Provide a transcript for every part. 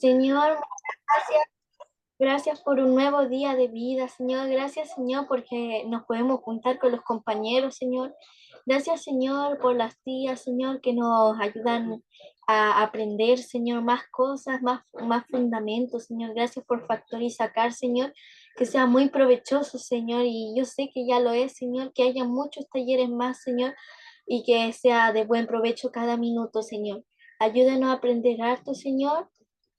Señor, gracias. Gracias por un nuevo día de vida, Señor. Gracias, Señor, porque nos podemos juntar con los compañeros, Señor. Gracias, Señor, por las tías, Señor, que nos ayudan a aprender, Señor, más cosas, más fundamentos, Señor. Gracias por Factor y Sacar, Señor, que sea muy provechoso, Señor. Y yo sé que ya lo es, Señor, que haya muchos talleres más, Señor, y que sea de buen provecho cada minuto, Señor. Ayúdenos a aprender harto, Señor.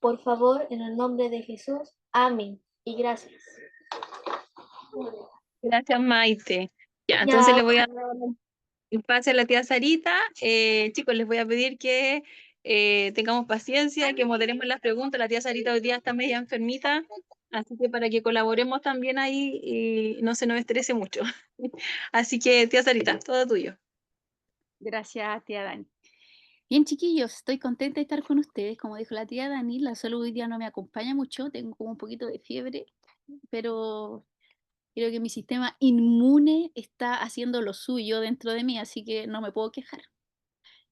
Por favor, en el nombre de Jesús. Amén. Y gracias. Gracias, Maite. Ya, entonces Ya, le voy a dar el pase a la tía Sarita. Chicos, les voy a pedir que tengamos paciencia, que moderemos las preguntas. La tía Sarita hoy día está media enfermita, así que para que colaboremos también ahí y no se nos estrese mucho. Así que, tía Sarita, todo tuyo. Gracias, tía Dani. Bien, chiquillos, estoy contenta de estar con ustedes. Como dijo la tía Dani, la salud hoy día no me acompaña mucho, tengo como un poquito de fiebre, pero creo que mi sistema inmune está haciendo lo suyo dentro de mí, así que no me puedo quejar.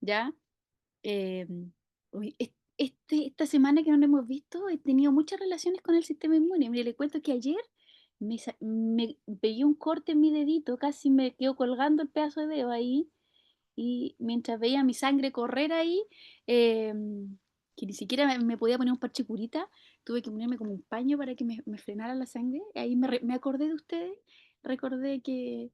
¿Ya? Eh, esta semana que no nos hemos visto, he tenido muchas relaciones con el sistema inmune. Mire, le cuento que ayer me pegué un corte en mi dedito, casi me quedó colgando el pedazo de dedo ahí, y mientras veía mi sangre correr ahí, que ni siquiera me podía poner un parche curita, tuve que ponerme como un paño para que me frenara la sangre. Ahí me acordé de ustedes, recordé que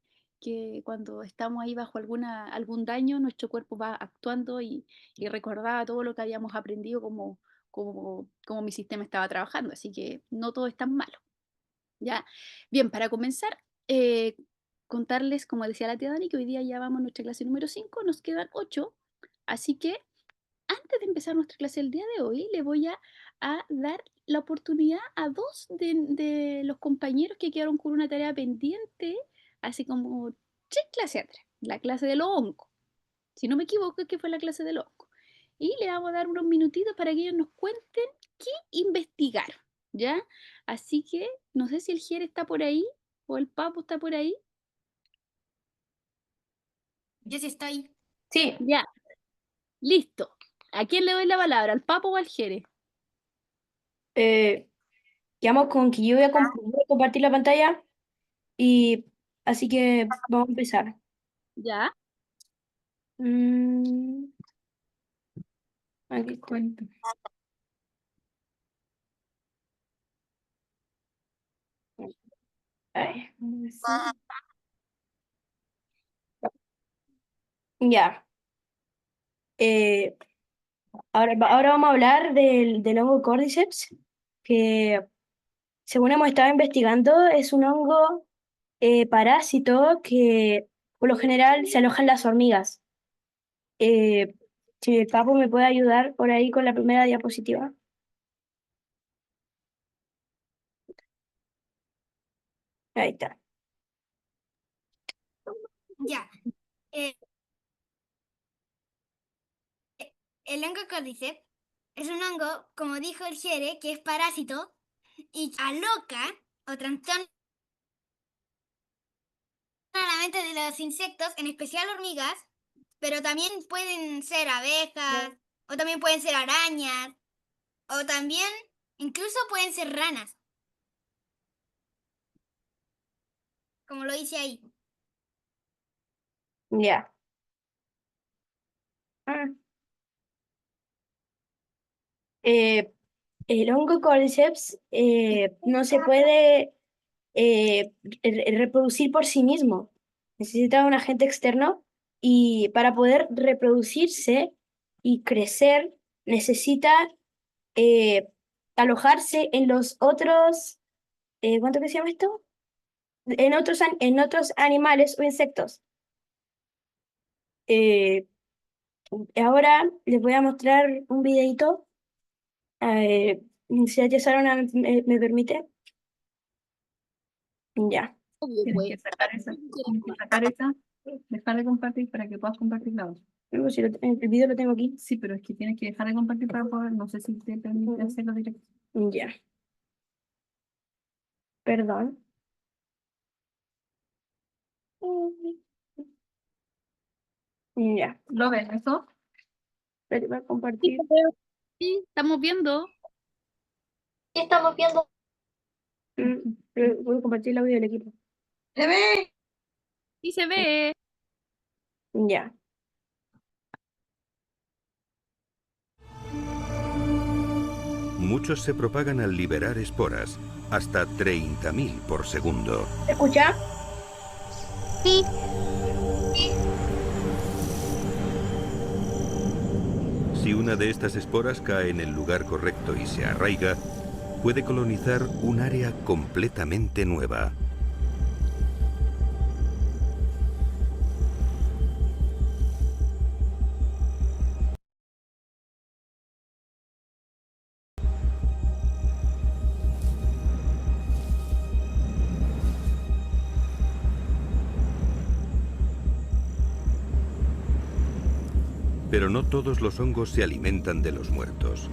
cuando estamos ahí bajo algún daño, nuestro cuerpo va actuando y recordaba todo lo que habíamos aprendido como mi sistema estaba trabajando, así que no todo es tan malo. Ya, bien, para comenzar, contarles, como decía la tía Dani, que hoy día ya vamos a nuestra clase número 5, nos quedan 8, así que antes de empezar nuestra clase el día de hoy, le voy a dar la oportunidad a dos de los compañeros que quedaron con una tarea pendiente, así como 3 clases atrás, la clase de los hongos. Si no me equivoco, es que fue la clase de los hongos. Y le vamos a dar unos minutitos para que ellos nos cuenten qué investigaron, ¿ya? Así que no sé si el Jere está por ahí o el Papo está por ahí. Yo sí estoy. sí. Ya, listo. ¿A quién le doy la palabra? ¿Al Papo o al Jere? Quedamos con que yo voy a voy a compartir la pantalla y así que vamos a empezar. Ya. Mm, aquí cuento. Ay, ya. Eh, ahora vamos a hablar del hongo Cordyceps, que según hemos estado investigando, es un hongo parásito que por lo general se aloja en las hormigas. Eh, si el Papo me puede ayudar por ahí con la primera diapositiva. Ahí está. Ya. Eh, el hongo Cordyceps es un hongo, como dijo el Jere, que es parásito y aloca o trastorna la mente de los insectos, en especial hormigas, pero también pueden ser abejas, o también pueden ser arañas, o también incluso pueden ser ranas, como lo dice ahí. Ya. Ah. Eh, el hongo Cordyceps no se puede reproducir por sí mismo. Necesita un agente externo y para poder reproducirse y crecer necesita eh, alojarse en los otros, ¿cuánto que se llama esto? En otros animales o insectos. Eh, ahora les voy a mostrar un videito. Si la tía Sara me permite. Ya. Obvio, Tienes pues. que sacar esa, tienes que sacar esa, dejar de compartir para que puedas compartir la otra. Luego, si el video lo tengo aquí. Sí, pero es que tienes que dejar de compartir para poder, no sé si te permite hacerlo directo. Ya. Perdón. Ya. ¿Lo ves eso? Espérate, voy a Sí, compartir. sí, estamos viendo. ¿Qué estamos viendo? Voy a compartir el audio del equipo. Sí se ve. Ya. Muchos se propagan al liberar esporas, hasta 30.000 por segundo. ¿Se escucha? Sí. Si una de estas esporas cae en el lugar correcto y se arraiga, puede colonizar un área completamente nueva. Pero no todos los hongos se alimentan de los muertos.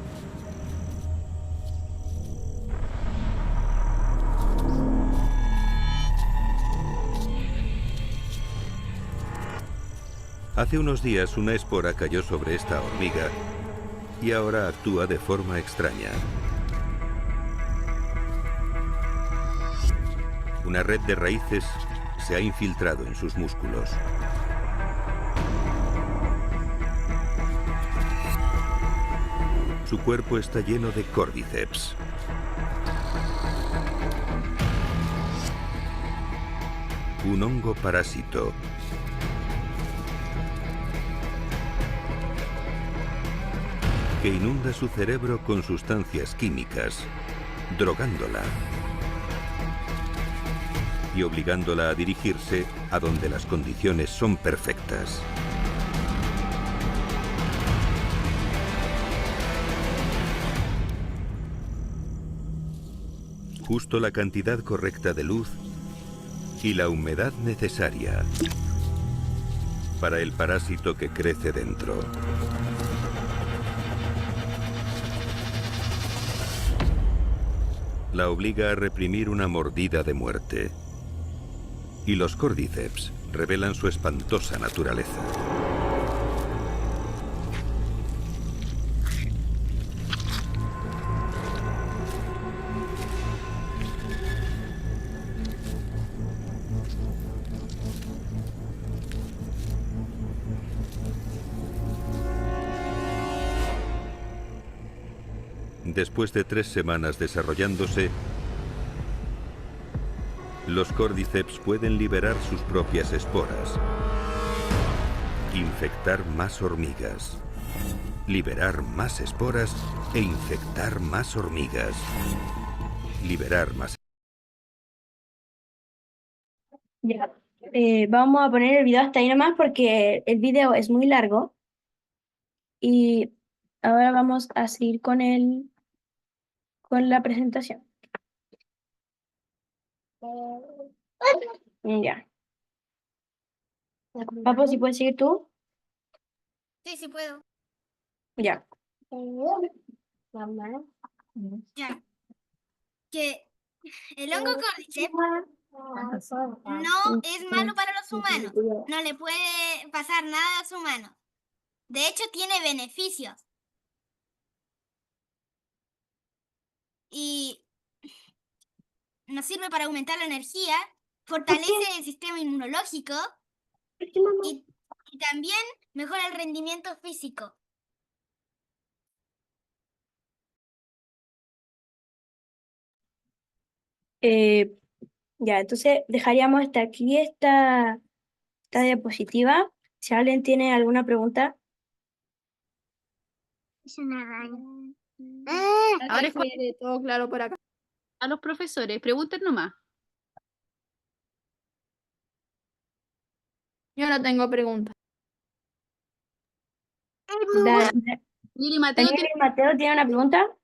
Hace unos días una espora cayó sobre esta hormiga y ahora actúa de forma extraña. Una red de raíces se ha infiltrado en sus músculos. Su cuerpo está lleno de Cordyceps. Un hongo parásito que inunda su cerebro con sustancias químicas, drogándola y obligándola a dirigirse a donde las condiciones son perfectas. Justo la cantidad correcta de luz y la humedad necesaria para el parásito que crece dentro. La obliga a reprimir una mordida de muerte. Y los Cordyceps revelan su espantosa naturaleza. Después de 3 semanas desarrollándose, los Cordyceps pueden liberar sus propias esporas, infectar más hormigas, liberar más esporas e infectar más hormigas, liberar más. Ya. Vamos a poner el video hasta ahí nomás porque el video es muy largo. Y ahora vamos a seguir con la presentación. Ya. Papo, si puedes seguir tú. Sí, sí puedo. Ya. Ya. Que el hongo Cordyceps no es malo para los humanos. No le puede pasar nada a los humanos. De hecho, tiene beneficios. Y nos sirve para aumentar la energía, fortalece el sistema inmunológico y también mejora el rendimiento físico. Ya, entonces dejaríamos hasta aquí esta diapositiva. Si alguien tiene alguna pregunta. Es una araña. Ahora es todo claro por acá. a los profesores, pregunten nomás. Yo no tengo preguntas. Miri Mateo, Daniel y Mateo, ¿tienen una pregunta?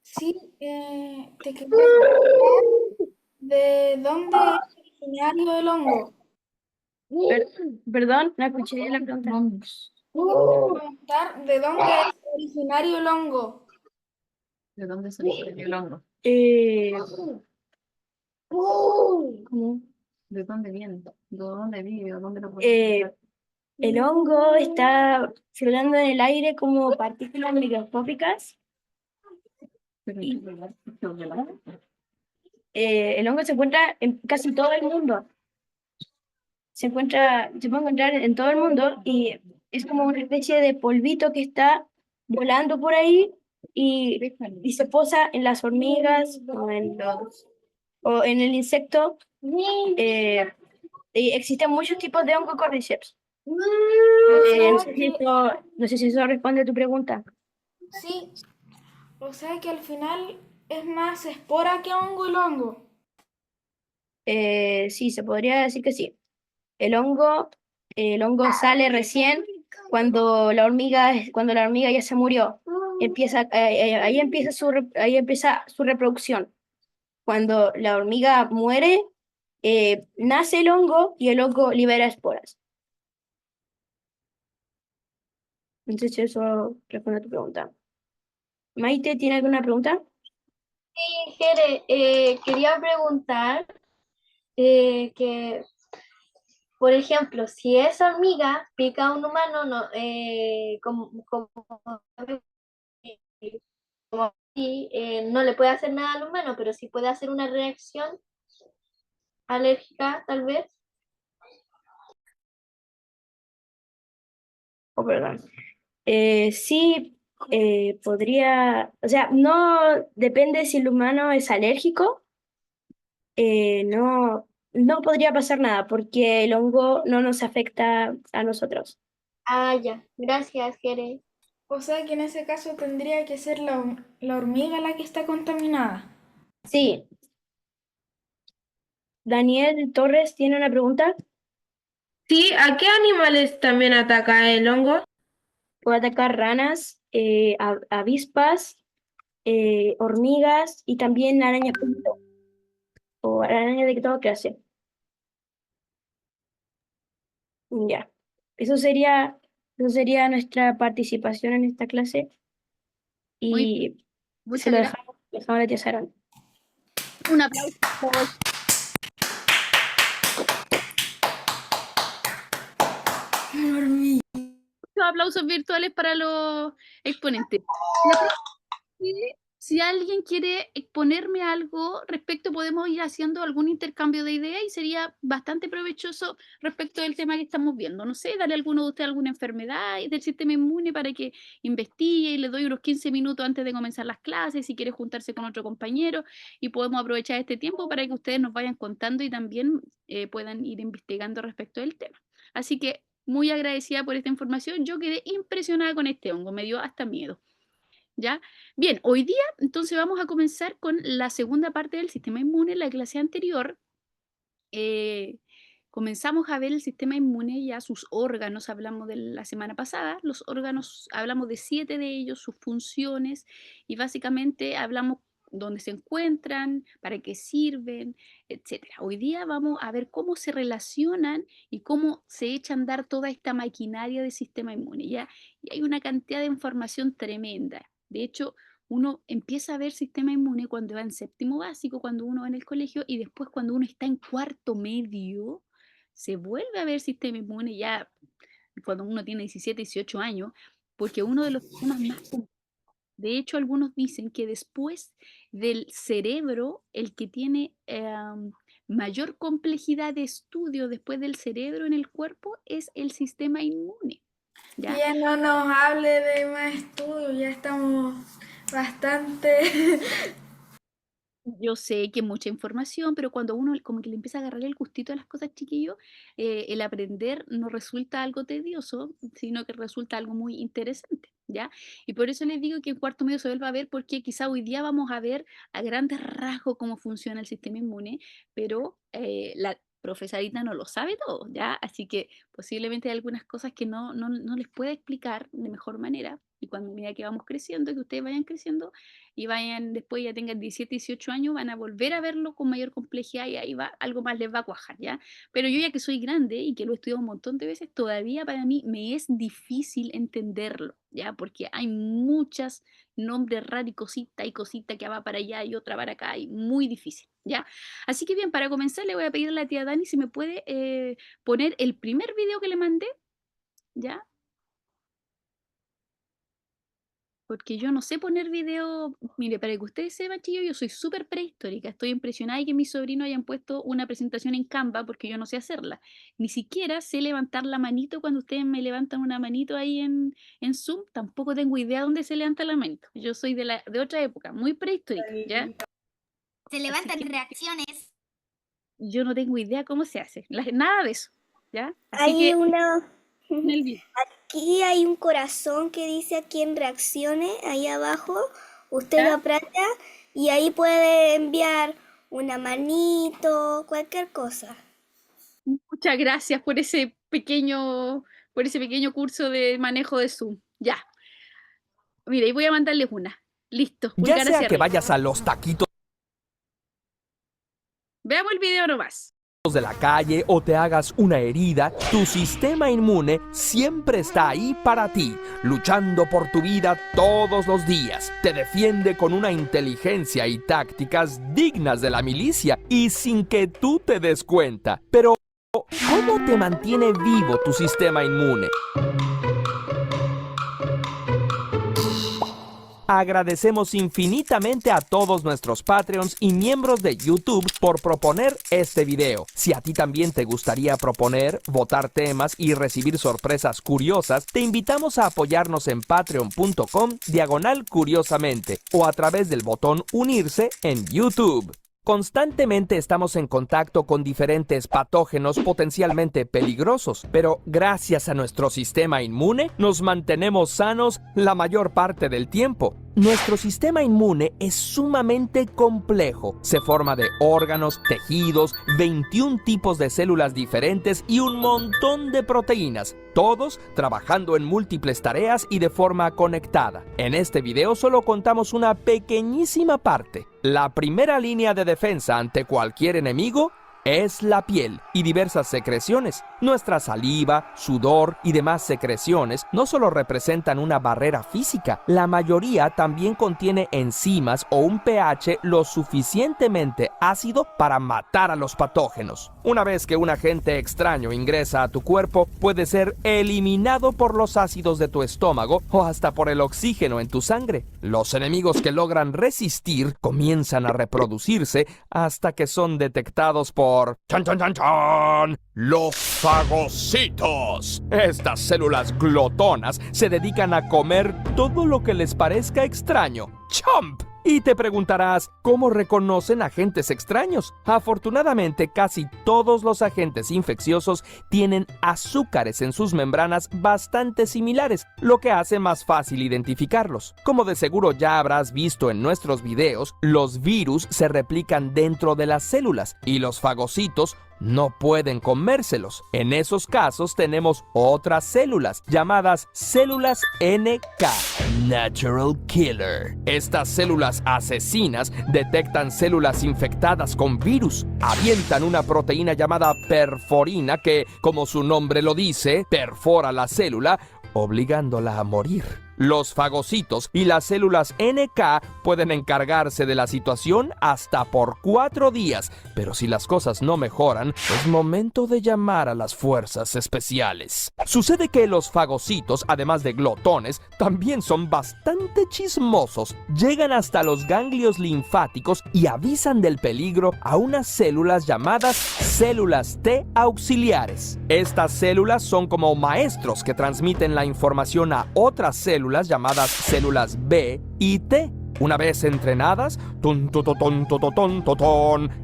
Sí, te quería preguntar de dónde es originario el hongo. Perdón, no escuché bien la pregunta. Quería preguntar de dónde es originario el hongo. ¿de dónde se origina el hongo? ¿Cómo? ¿De dónde viene? ¿De dónde vive? ¿De dónde lo El hongo está flotando en el aire como partículas microscópicas El hongo se encuentra en casi todo el mundo. Se puede encontrar en todo el mundo y es como una especie de polvito que está volando por ahí y se posa en las hormigas o en el insecto. Y existen muchos tipos de hongo cordyceps. No sé si eso responde a tu pregunta. Sí, o sea que al final es más espora que hongo el hongo. Sí, se podría decir que sí. El hongo sale recién cuando la hormiga ya se murió. Ahí empieza su reproducción. Cuando la hormiga muere, nace el hongo y el hongo libera esporas. Entonces eso responde a tu pregunta. Maite, ¿tiene alguna pregunta? Sí, Jere, quería preguntar que, por ejemplo, si esa hormiga pica a un humano, no, no le puede hacer nada al humano, pero sí puede hacer una reacción alérgica, tal vez. Oh, perdón. Sí, podría, o sea, no depende si el humano es alérgico, no podría pasar nada porque el hongo no nos afecta a nosotros. Ah, ya. Gracias, Jere. O sea que en ese caso tendría que ser la hormiga la que está contaminada. Sí. Daniel Torres tiene una pregunta. Sí, ¿a qué animales también ataca el hongo? Puede atacar ranas, avispas, hormigas y también arañas o arañas de toda clase. Ya. Eso sería nuestra participación en esta clase Muy, y muchas se lo gracias. dejamos a la tía Sara. Un aplauso, por favor. Muchos aplausos virtuales para los exponentes. Si alguien quiere exponerme algo respecto, podemos ir haciendo algún intercambio de ideas y sería bastante provechoso respecto del tema que estamos viendo. No sé, darle a alguno de ustedes alguna enfermedad del sistema inmune para que investigue y le doy unos 15 minutos antes de comenzar las clases, si quiere juntarse con otro compañero y podemos aprovechar este tiempo para que ustedes nos vayan contando y también puedan ir investigando respecto del tema. Así que muy agradecida por esta información. Yo quedé impresionada con este hongo, me dio hasta miedo. ¿Ya? Bien, hoy día entonces vamos a comenzar con la segunda parte del sistema inmune. En la clase anterior comenzamos a ver el sistema inmune, ya sus órganos, hablamos de la semana pasada, los órganos, hablamos de 7 de ellos, sus funciones y básicamente hablamos dónde se encuentran, para qué sirven, etcétera. Hoy día vamos a ver cómo se relacionan y cómo se echa a andar toda esta maquinaria del sistema inmune, ¿ya? Y hay una cantidad de información tremenda. De hecho, uno empieza a ver sistema inmune cuando va en séptimo básico, cuando uno va en el colegio, y después cuando uno está en cuarto medio, se vuelve a ver sistema inmune ya cuando uno tiene 17, 18 años, porque uno de los temas más... De hecho, algunos dicen que después del cerebro, el que tiene mayor complejidad de estudio después del cerebro en el cuerpo es el sistema inmune. ¿Ya? Ya no nos hable de más estudios, ya estamos bastante... Yo sé que mucha información, pero cuando uno como que le empieza a agarrar el gustito a las cosas, chiquillos, el aprender no resulta algo tedioso, sino que resulta algo muy interesante, ¿ya? Y por eso les digo que en cuarto medio se vuelva a ver, porque quizá hoy día vamos a ver a grandes rasgos cómo funciona el sistema inmune, pero la profesorita no lo sabe todo, ¿ya? Así que posiblemente hay algunas cosas que no les pueda explicar de mejor manera, y cuando medida que vamos creciendo, que ustedes vayan creciendo, y vayan después ya tengan 17, 18 años, van a volver a verlo con mayor complejidad y ahí va, algo más les va a cuajar, ¿ya? Pero yo ya que soy grande y que lo he estudiado un montón de veces, todavía para mí me es difícil entenderlo, ¿ya? Porque hay muchos nombres raros y cosita que va para allá y otra para acá y muy difícil, ¿ya? Así que bien, para comenzar le voy a pedir a la tía Dani si me puede poner el primer video que le mandé, ¿ya? porque yo no sé poner video. Mire, para que ustedes sepan, chicos, yo soy súper prehistórica. Estoy impresionada de que mis sobrinos hayan puesto una presentación en Canva porque yo no sé hacerla. Ni siquiera sé levantar la manito cuando ustedes me levantan una manito ahí en Zoom. Tampoco tengo idea dónde se levanta la manito. Yo soy de otra época, muy prehistórica, ¿ya? Se levantan que- reacciones. Yo no tengo idea cómo se hace. Nada de eso, ¿ya? Así Hay que una... en el video. Aquí hay un corazón que dice aquí en reacciones, ahí abajo. Usted lo aprieta y ahí puede enviar una manito, cualquier cosa. Muchas gracias por ese pequeño curso de manejo de Zoom. Ya. Mira, y voy a mandarles una. Listo. Ya Pulgar sea hacia que arriba. vayas a los taquitos Veamos el video nomás. de la calle o te hagas una herida, tu sistema inmune siempre está ahí para ti, luchando por tu vida todos los días. Te defiende con una inteligencia y tácticas dignas de la milicia y sin que tú te des cuenta. Pero, ¿cómo te mantiene vivo tu sistema inmune? Agradecemos infinitamente a todos nuestros Patreons y miembros de YouTube por proponer este video. Si a ti también te gustaría proponer, votar temas y recibir sorpresas curiosas, te invitamos a apoyarnos en patreon.com/curiosamente o a través del botón unirse en YouTube. Constantemente estamos en contacto con diferentes patógenos potencialmente peligrosos, pero gracias a nuestro sistema inmune nos mantenemos sanos la mayor parte del tiempo. Nuestro sistema inmune es sumamente complejo. Se forma de órganos, tejidos, 21 tipos de células diferentes y un montón de proteínas, todos trabajando en múltiples tareas y de forma conectada. En este video solo contamos una pequeñísima parte. La primera línea de defensa ante cualquier enemigo es la piel y diversas secreciones. Nuestra saliva, sudor y demás secreciones no solo representan una barrera física, la mayoría también contiene enzimas o un pH lo suficientemente ácido para matar a los patógenos. Una vez que un agente extraño ingresa a tu cuerpo, puede ser eliminado por los ácidos de tu estómago o hasta por el oxígeno en tu sangre. Los enemigos que logran resistir comienzan a reproducirse hasta que son detectados por ¡chan, chan, chan, chan! Los fagocitos. Estas células glotonas se dedican a comer todo lo que les parezca extraño. ¡Chomp! Y te preguntarás, ¿cómo reconocen agentes extraños? Afortunadamente, casi todos los agentes infecciosos tienen azúcares en sus membranas bastante similares, lo que hace más fácil identificarlos. Como de seguro ya habrás visto en nuestros videos, los virus se replican dentro de las células y los fagocitos no pueden comérselos. En esos casos tenemos otras células llamadas células NK, Natural Killer. Estas células asesinas detectan células infectadas con virus, avientan una proteína llamada perforina que, como su nombre lo dice, perfora la célula, obligándola a morir. Los fagocitos y las células NK pueden encargarse de la situación hasta por 4 días, pero si las cosas no mejoran, es momento de llamar a las fuerzas especiales. Sucede que los fagocitos, además de glotones, también son bastante chismosos. Llegan hasta los ganglios linfáticos y avisan del peligro a unas células llamadas células T auxiliares. Estas células son como maestros que transmiten la información a otras células llamadas células B y T. Una vez entrenadas,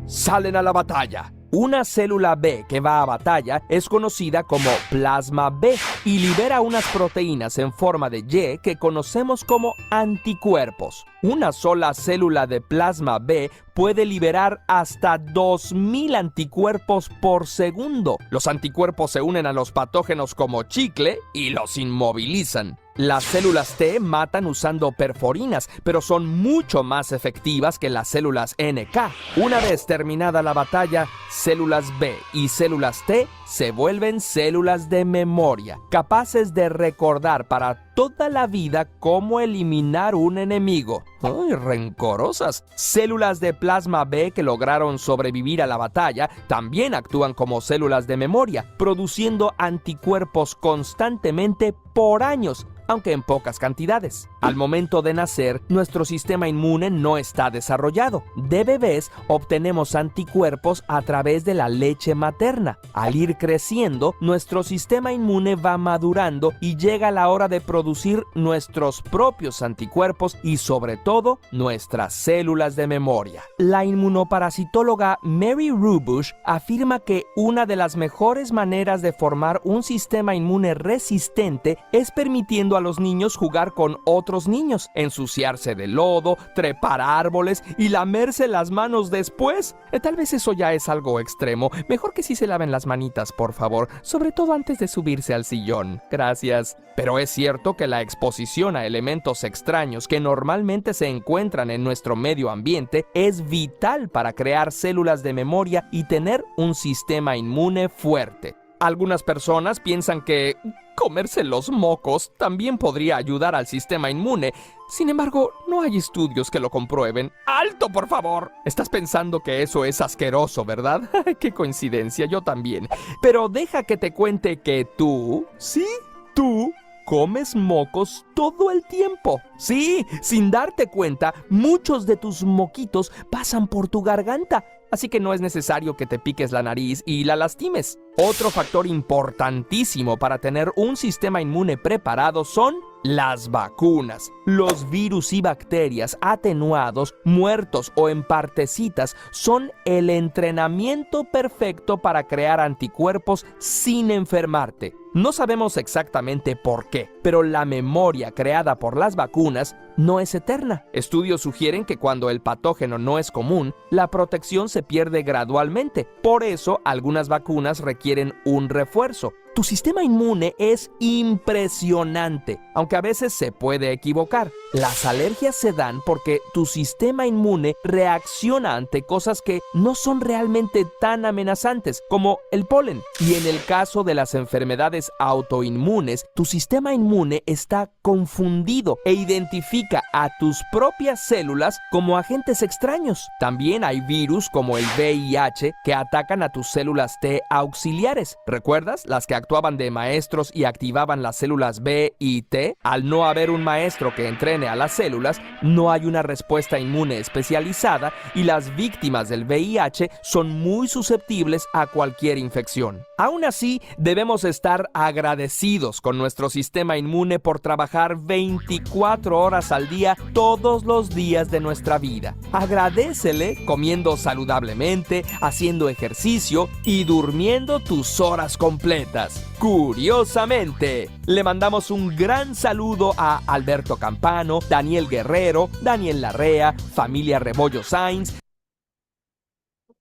salen a la batalla. Una célula B que va a batalla es conocida como plasma B y libera unas proteínas en forma de Y que conocemos como anticuerpos. Una sola célula de plasma B puede liberar hasta 2000 anticuerpos por segundo. Los anticuerpos se unen a los patógenos como chicle y los inmovilizan. Las células T matan usando perforinas, pero son mucho más efectivas que las células NK. Una vez terminada la batalla, células B y células T se vuelven células de memoria, capaces de recordar para toda la vida cómo eliminar un enemigo. ¡Ay, rencorosas! Células de plasma B que lograron sobrevivir a la batalla también actúan como células de memoria, produciendo anticuerpos constantemente por años, aunque en pocas cantidades. Al momento de nacer, nuestro sistema inmune no está desarrollado. De bebés obtenemos anticuerpos a través de la leche materna. Al ir creciendo, nuestro sistema inmune va madurando y llega la hora de producir nuestros propios anticuerpos y sobre todo nuestras células de memoria. La inmunoparasitóloga Mary Rubush afirma que una de las mejores maneras de formar un sistema inmune resistente es permitiendo a los niños jugar con otros niños, ensuciarse de lodo, trepar árboles y lamerse las manos después. Tal vez eso ya es algo extremo. Mejor que sí se laven las manitas, por favor, sobre todo antes de subirse al sillón. Gracias. Pero es cierto que la exposición a elementos extraños que normalmente se encuentran en nuestro medio ambiente es vital para crear células de memoria y tener un sistema inmune fuerte. Algunas personas piensan que comerse los mocos también podría ayudar al sistema inmune. Sin embargo, no hay estudios que lo comprueben. ¡Alto, por favor! Estás pensando que eso es asqueroso, ¿verdad? ¡Qué coincidencia! Yo también. Pero deja que te cuente que tú, sí, tú, comes mocos todo el tiempo. Sí, sin darte cuenta, muchos de tus moquitos pasan por tu garganta. Así que no es necesario que te piques la nariz y la lastimes. Otro factor importantísimo para tener un sistema inmune preparado son las vacunas. Los virus y bacterias atenuados, muertos o en partecitas son el entrenamiento perfecto para crear anticuerpos sin enfermarte. No sabemos exactamente por qué, pero la memoria creada por las vacunas no es eterna. Estudios sugieren que cuando el patógeno no es común, la protección se pierde gradualmente. Por eso, algunas vacunas requieren un refuerzo. Tu sistema inmune es impresionante, aunque a veces se puede equivocar. Las alergias se dan porque tu sistema inmune reacciona ante cosas que no son realmente tan amenazantes, como el polen. Y en el caso de las enfermedades autoinmunes, tu sistema inmune está confundido e identifica a tus propias células como agentes extraños. También hay virus como el VIH que atacan a tus células T auxiliares. ¿Recuerdas? Las que actuaban de maestros y activaban las células B y T. Al no haber un maestro que entrene a las células, no hay una respuesta inmune especializada y las víctimas del VIH son muy susceptibles a cualquier infección. Aún así, debemos estar agradecidos con nuestro sistema inmune por trabajar 24 horas al día todos los días de nuestra vida. Agradécele comiendo saludablemente, haciendo ejercicio y durmiendo tus horas completas. Curiosamente, le mandamos un gran saludo a Alberto Campano, Daniel Guerrero, Daniel Larrea, familia Rebollo Sainz.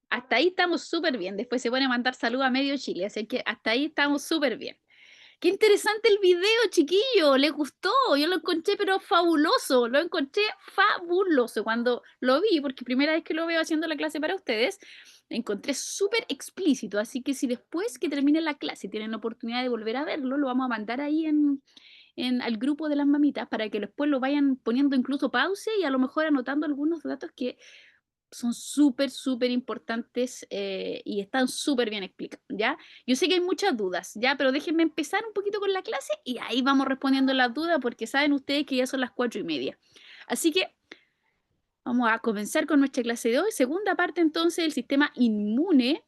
Hasta ahí estamos súper bien. Después se pone a mandar saludos a medio Chile, así que hasta ahí estamos súper bien. Qué interesante el video, chiquillo. ¿Les gustó? Yo lo encontré, pero fabuloso. Lo encontré fabuloso cuando lo vi, porque primera vez que lo veo haciendo la clase para ustedes, encontré súper explícito. Así que si después que termine la clase tienen la oportunidad de volver a verlo, lo vamos a mandar ahí al grupo de las mamitas para que después lo vayan poniendo incluso pausa y a lo mejor anotando algunos datos que son súper, súper importantes y están súper bien explicados, ¿ya? Yo sé que hay muchas dudas, ¿ya? Pero déjenme empezar un poquito con la clase y ahí vamos respondiendo las dudas porque saben ustedes que ya son las 4:30. Así que vamos a comenzar con nuestra clase de hoy. Segunda parte, entonces, del sistema inmune.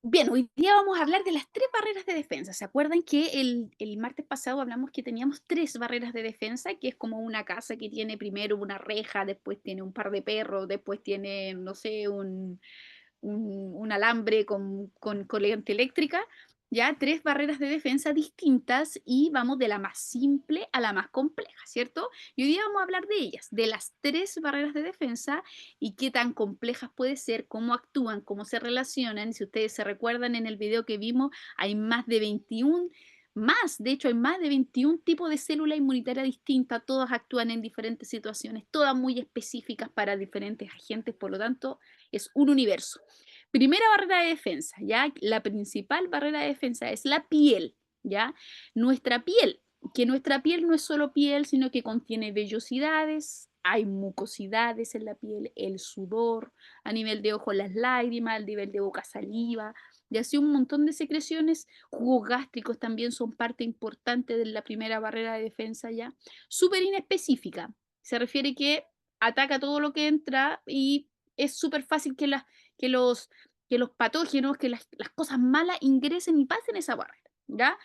Bien, hoy día vamos a hablar de las 3 barreras de defensa. ¿Se acuerdan que el martes pasado hablamos que teníamos 3 barreras de defensa, que es como una casa que tiene primero una reja, después tiene un par de perros, después tiene, no sé, un alambre con corriente eléctrica? Ya 3 barreras de defensa distintas y vamos de la más simple a la más compleja, ¿cierto? Y hoy día vamos a hablar de ellas, de las 3 barreras de defensa y qué tan complejas puede ser, cómo actúan, cómo se relacionan. Si ustedes se recuerdan en el video que vimos, hay más de 21, de hecho hay más de 21 tipos de célula inmunitaria distinta, todas actúan en diferentes situaciones, todas muy específicas para diferentes agentes, por lo tanto es un universo. primera barrera de defensa, ¿ya? La principal barrera de defensa es la piel, ¿ya? Nuestra piel, que nuestra piel no es solo piel, sino que contiene vellosidades, hay mucosidades en la piel, el sudor, a nivel de ojo las lágrimas, a nivel de boca saliva, y así un montón de secreciones. Jugos gástricos también son parte importante de la primera barrera de defensa, ¿ya? Súper inespecífica, se refiere que ataca todo lo que entra y es súper fácil que los patógenos, que las cosas malas ingresen y pasen esa barrera, ¿ya?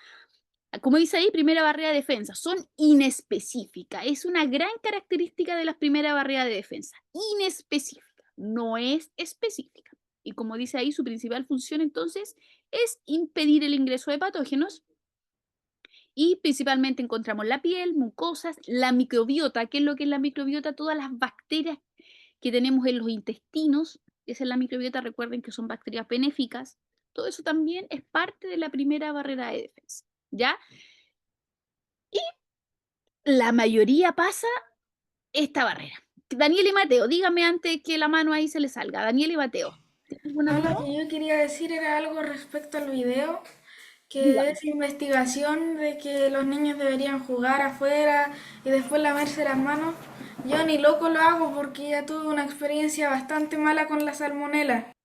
Como dice ahí, primera barrera de defensa, son inespecíficas. Es una gran característica de las primeras barreras de defensa. Inespecífica, no es específica. Y como dice ahí, su principal función entonces es impedir el ingreso de patógenos. Y principalmente encontramos la piel, mucosas, la microbiota. ¿Qué es lo que es la microbiota? Todas las bacterias que tenemos en los intestinos. Esa es la microbiota, recuerden que son bacterias benéficas. Todo eso también es parte de la primera barrera de defensa, ¿ya? Y la mayoría pasa esta barrera. Daniel y Mateo, dígame antes que la mano ahí se le salga. Daniel y Mateo. No, lo que yo quería decir era algo respecto al video, que Dígame. es investigación de que los niños deberían jugar afuera y después lavarse las manos. Yo ni loco lo hago porque ya tuve una experiencia bastante mala con la salmonela.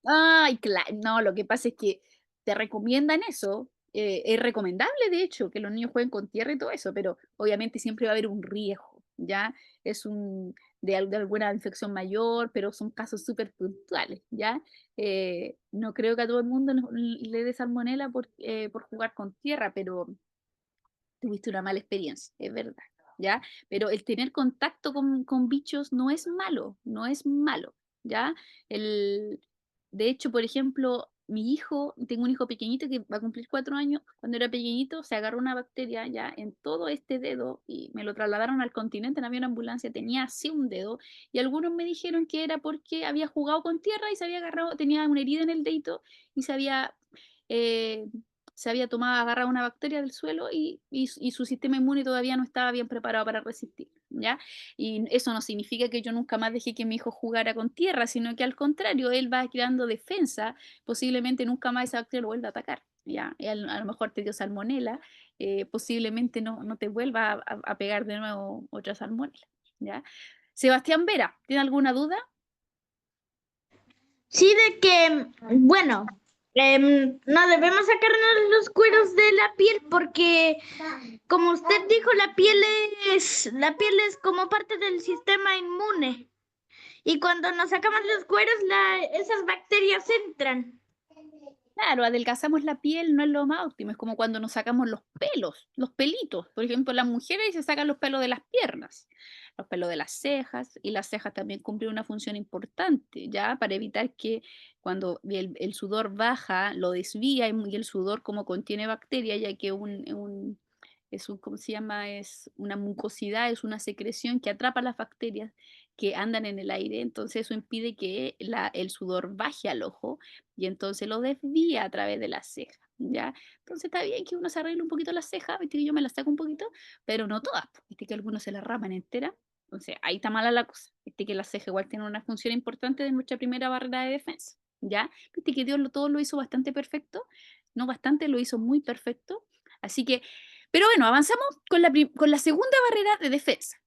Ay, claro, no, lo que pasa es que te recomiendan eso. Es recomendable, de hecho, que los niños jueguen con tierra y todo eso, pero obviamente siempre va a haber un riesgo, ¿ya? Es de alguna infección mayor, pero son casos súper puntuales, ¿ya? No creo que a todo el mundo le dé salmonela por jugar con tierra, pero tuviste una mala experiencia, es verdad, ¿ya? Pero el tener contacto con bichos no es malo, no es malo, ¿ya? De hecho, por ejemplo, tengo un hijo pequeñito que va a cumplir 4 años, cuando era pequeñito se agarró una bacteria ya en todo este dedo y me lo trasladaron al continente, en avión ambulancia, tenía así un dedo y algunos me dijeron que era porque había jugado con tierra y se había agarrado, tenía una herida en el dedito y eh, se había agarrado una bacteria del suelo y su sistema inmune todavía no estaba bien preparado para resistir, ¿ya? Y eso no significa que yo nunca más dejé que mi hijo jugara con tierra, sino que al contrario, él va creando defensa, posiblemente nunca más esa bacteria lo vuelva a atacar, ¿ya? Y a lo mejor te dio salmonela, posiblemente no te vuelva a pegar de nuevo otra salmonela, ¿ya? Sebastián Vera, ¿tiene alguna duda? Sí, de que, bueno, no debemos sacarnos los cueros de la piel porque, como usted dijo, la piel es como parte del sistema inmune. Y cuando nos sacamos los cueros, esas bacterias entran. Claro, adelgazamos la piel no es lo más óptimo, es como cuando nos sacamos los pelos, los pelitos. Por ejemplo, las mujeres se sacan los pelos de las piernas, los pelos de las cejas, y las cejas también cumplen una función importante, ¿ya? Para evitar que cuando el sudor baja, lo desvía y el sudor como contiene bacteria, ya que ¿cómo se llama? Es una mucosidad, es una secreción que atrapa las bacterias que andan en el aire, entonces eso impide que el sudor baje al ojo y entonces lo desvía a través de la ceja, ¿ya? Entonces está bien que uno se arregle un poquito la ceja, viste que yo me la saco un poquito, pero no todas, viste que algunos se la rapan entera, entonces ahí está mala la cosa, viste que la ceja igual tiene una función importante de nuestra primera barrera de defensa, ¿ya? Viste que Dios todo lo hizo bastante perfecto, no bastante, lo hizo muy perfecto, así que, pero bueno, avanzamos con la segunda barrera de defensa.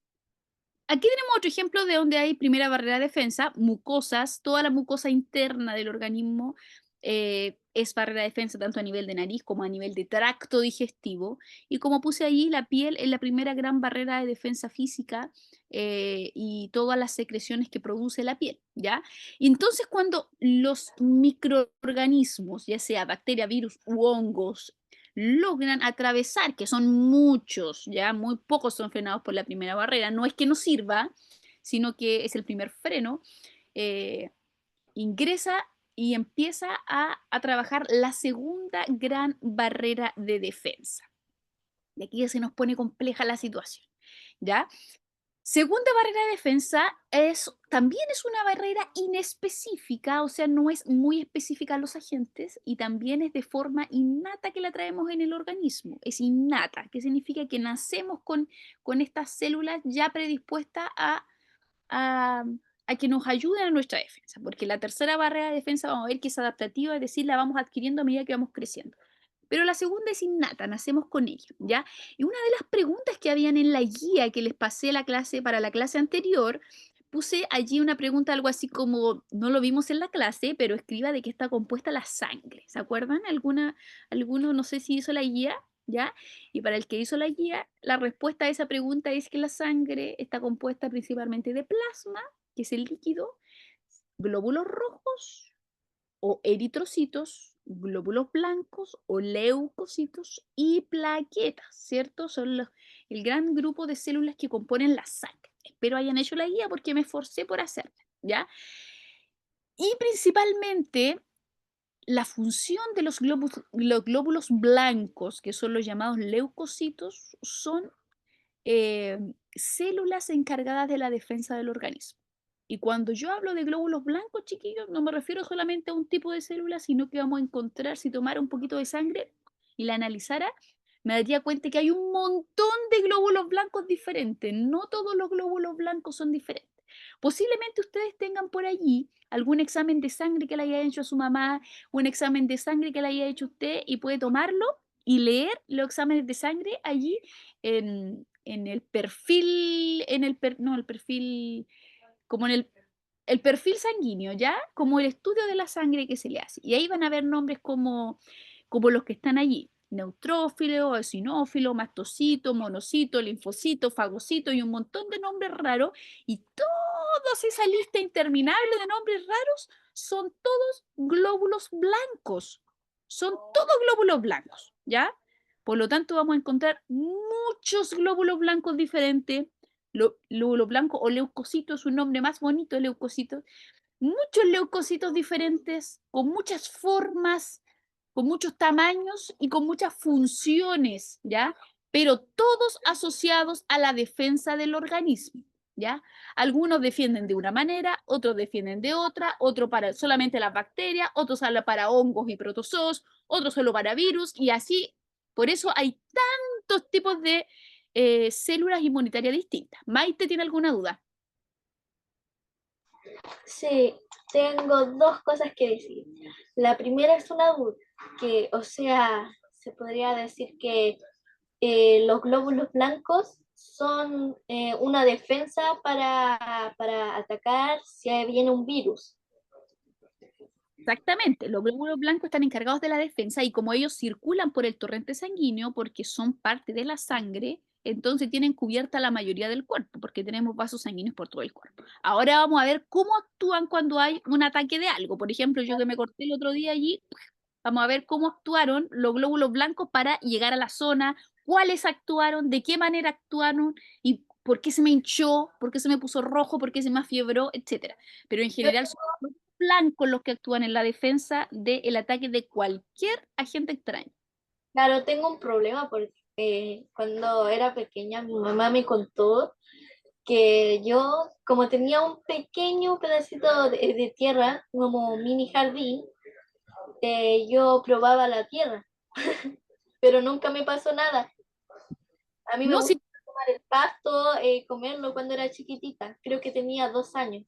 Aquí tenemos otro ejemplo de donde hay primera barrera de defensa, mucosas, toda la mucosa interna del organismo es barrera de defensa tanto a nivel de nariz como a nivel de tracto digestivo. Y como puse allí, la piel es la primera gran barrera de defensa física y todas las secreciones que produce la piel, ¿ya? Y entonces cuando los microorganismos, ya sea bacteria, virus u hongos, logran atravesar, que son muchos, ya muy pocos son frenados por la primera barrera, no es que no sirva, sino que es el primer freno, ingresa y empieza a trabajar la segunda gran barrera de defensa. Y aquí ya se nos pone compleja la situación, ¿ya? Segunda barrera de defensa también es una barrera inespecífica, o sea, no es muy específica a los agentes y también es de forma innata que la traemos en el organismo. Es innata, que significa que nacemos con estas células ya predispuestas a a que nos ayuden a nuestra defensa, porque la tercera barrera de defensa vamos a ver que es adaptativa, es decir, la vamos adquiriendo a medida que vamos creciendo. Pero la segunda es innata, nacemos con ello, ¿ya? Y una de las preguntas que habían en la guía que les pasé la clase para la clase anterior, puse allí una pregunta algo así como, no lo vimos en la clase, pero escriba de qué está compuesta la sangre. ¿Se acuerdan? Alguno, no sé si hizo la guía, ¿ya? Y para el que hizo la guía, la respuesta a esa pregunta es que la sangre está compuesta principalmente de plasma, que es el líquido, glóbulos rojos o eritrocitos, glóbulos blancos o leucocitos y plaquetas, ¿cierto? Son el gran grupo de células que componen la sangre. Espero hayan hecho la guía porque me esforcé por hacerla, ¿ya? Y principalmente la función de los glóbulos blancos, que son los llamados leucocitos, son células encargadas de la defensa del organismo. Y cuando yo hablo de glóbulos blancos, chiquillos, no me refiero solamente a un tipo de célula, sino que vamos a encontrar, si tomara un poquito de sangre y la analizara, me daría cuenta que hay un montón de glóbulos blancos diferentes. No todos los glóbulos blancos son diferentes. Posiblemente ustedes tengan por allí algún examen de sangre que le haya hecho a su mamá, un examen de sangre que le haya hecho usted y puede tomarlo y leer los exámenes de sangre allí en el perfil, no, el perfil, como en el perfil sanguíneo, ¿ya? Como el estudio de la sangre que se le hace. Y ahí van a ver nombres como los que están allí. Neutrófilo, eosinófilo, mastocito, monocito, linfocito, fagocito y un montón de nombres raros. Y toda esa lista interminable de nombres raros son todos glóbulos blancos. Son todos glóbulos blancos, ¿ya? Por lo tanto, vamos a encontrar muchos glóbulos blancos diferentes. Glóbulo blanco o leucocito es un nombre más bonito, leucocito. Muchos leucocitos diferentes, con muchas formas, con muchos tamaños y con muchas funciones, ¿ya? Pero todos asociados a la defensa del organismo, ¿ya? Algunos defienden de una manera, otros defienden de otra, otros para solamente las bacterias, otros para hongos y protozoos, otros solo para virus, y así, por eso hay tantos tipos de células inmunitarias distintas. Maite, ¿tiene alguna duda? Sí, tengo dos cosas que decir. La primera es una duda, que, o sea, se podría decir que los glóbulos blancos son una defensa para atacar si viene un virus. Exactamente, los glóbulos blancos están encargados de la defensa y como ellos circulan por el torrente sanguíneo porque son parte de la sangre, entonces tienen cubierta la mayoría del cuerpo porque tenemos vasos sanguíneos por todo el cuerpo. Ahora vamos a ver cómo actúan cuando hay un ataque de algo. Por ejemplo, yo que me corté el otro día allí, vamos a ver cómo actuaron los glóbulos blancos para llegar a la zona, cuáles actuaron, de qué manera actuaron y por qué se me hinchó, por qué se me puso rojo, por qué se me afiebró, etc. Pero en general son blancos los que actúan en la defensa del ataque de cualquier agente extraño. Claro, tengo un problema porque cuando era pequeña mi mamá me contó que yo, como tenía un pequeño pedacito de tierra, como mini jardín, yo probaba la tierra, pero nunca me pasó nada. A mí me No, gusta sí, tomar el pasto, comerlo cuando era chiquitita, creo que tenía 2 años.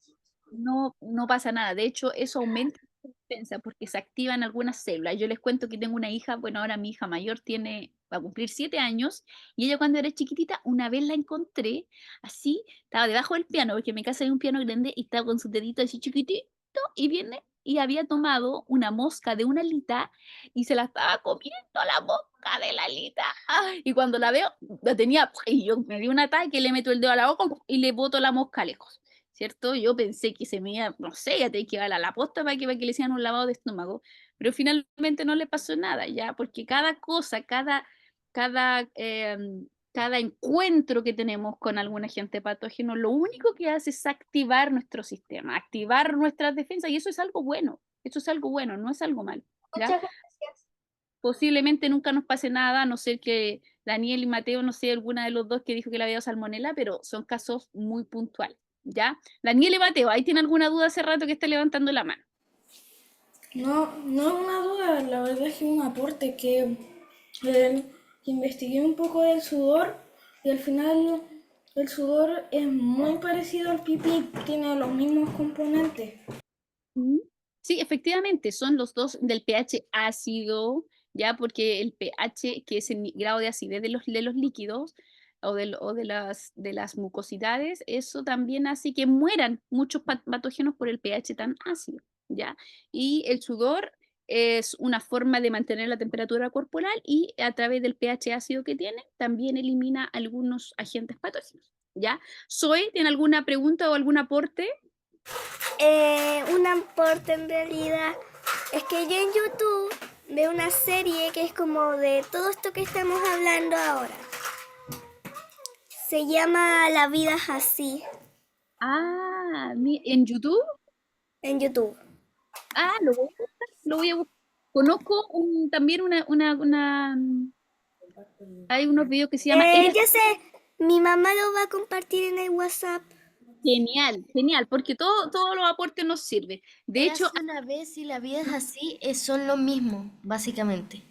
no pasa nada. De hecho, eso aumenta la defensa porque se activan algunas células. Yo les cuento que tengo una hija, bueno, ahora mi hija mayor va a cumplir 7 años y ella cuando era chiquitita, una vez la encontré así, estaba debajo del piano, porque en mi casa hay un piano grande y estaba con su dedito así chiquitito y viene y había tomado una mosca de una alita y se la estaba comiendo la mosca de la alita. Y cuando la veo, la tenía, y yo me di un ataque, le meto el dedo a la boca y le boto la mosca lejos. ¿Cierto? Yo pensé que se me iba, no sé, ya tenía que ir a la posta para que le hicieran un lavado de estómago, pero finalmente no le pasó nada, ya, porque cada cosa, cada, cada encuentro que tenemos con algún agente patógeno, lo único que hace es activar nuestro sistema, activar nuestras defensas, y eso es algo bueno, no es algo malo, ¿ya? Muchas gracias. Posiblemente nunca nos pase nada, a no ser que Daniel y Mateo, no sé, alguna de los dos que dijo que le había dado salmonela, pero son casos muy puntuales. ¿Ya? Daniel y Mateo, ¿ahí tiene alguna duda hace rato que está levantando la mano? No, no es una duda, la verdad es que es un aporte que investigué un poco del sudor y al final El sudor es muy parecido al pipí, tiene los mismos componentes. Sí, efectivamente, son los dos del pH ácido, ya porque el pH, que es el grado de acidez de los líquidos o de las mucosidades, eso también hace que mueran muchos patógenos por el pH tan ácido, ¿ya? Y el sudor es una forma de mantener la temperatura corporal y a través del pH ácido que tiene, también elimina algunos agentes patógenos, ¿ya? Zoe, ¿tiene alguna pregunta o algún aporte? Un aporte en realidad es que yo en YouTube veo una serie que es como de todo esto que estamos hablando ahora. Se llama La vida es así. Ah, ¿en YouTube? En YouTube. Ah, lo voy a buscar, lo voy a buscar. Conozco también hay unos videos que se llama Ya sé, mi mamá lo va a compartir en el WhatsApp. Genial, genial, porque todos los aportes nos sirven. De hecho, una vez y la vida es así, son lo mismo, básicamente.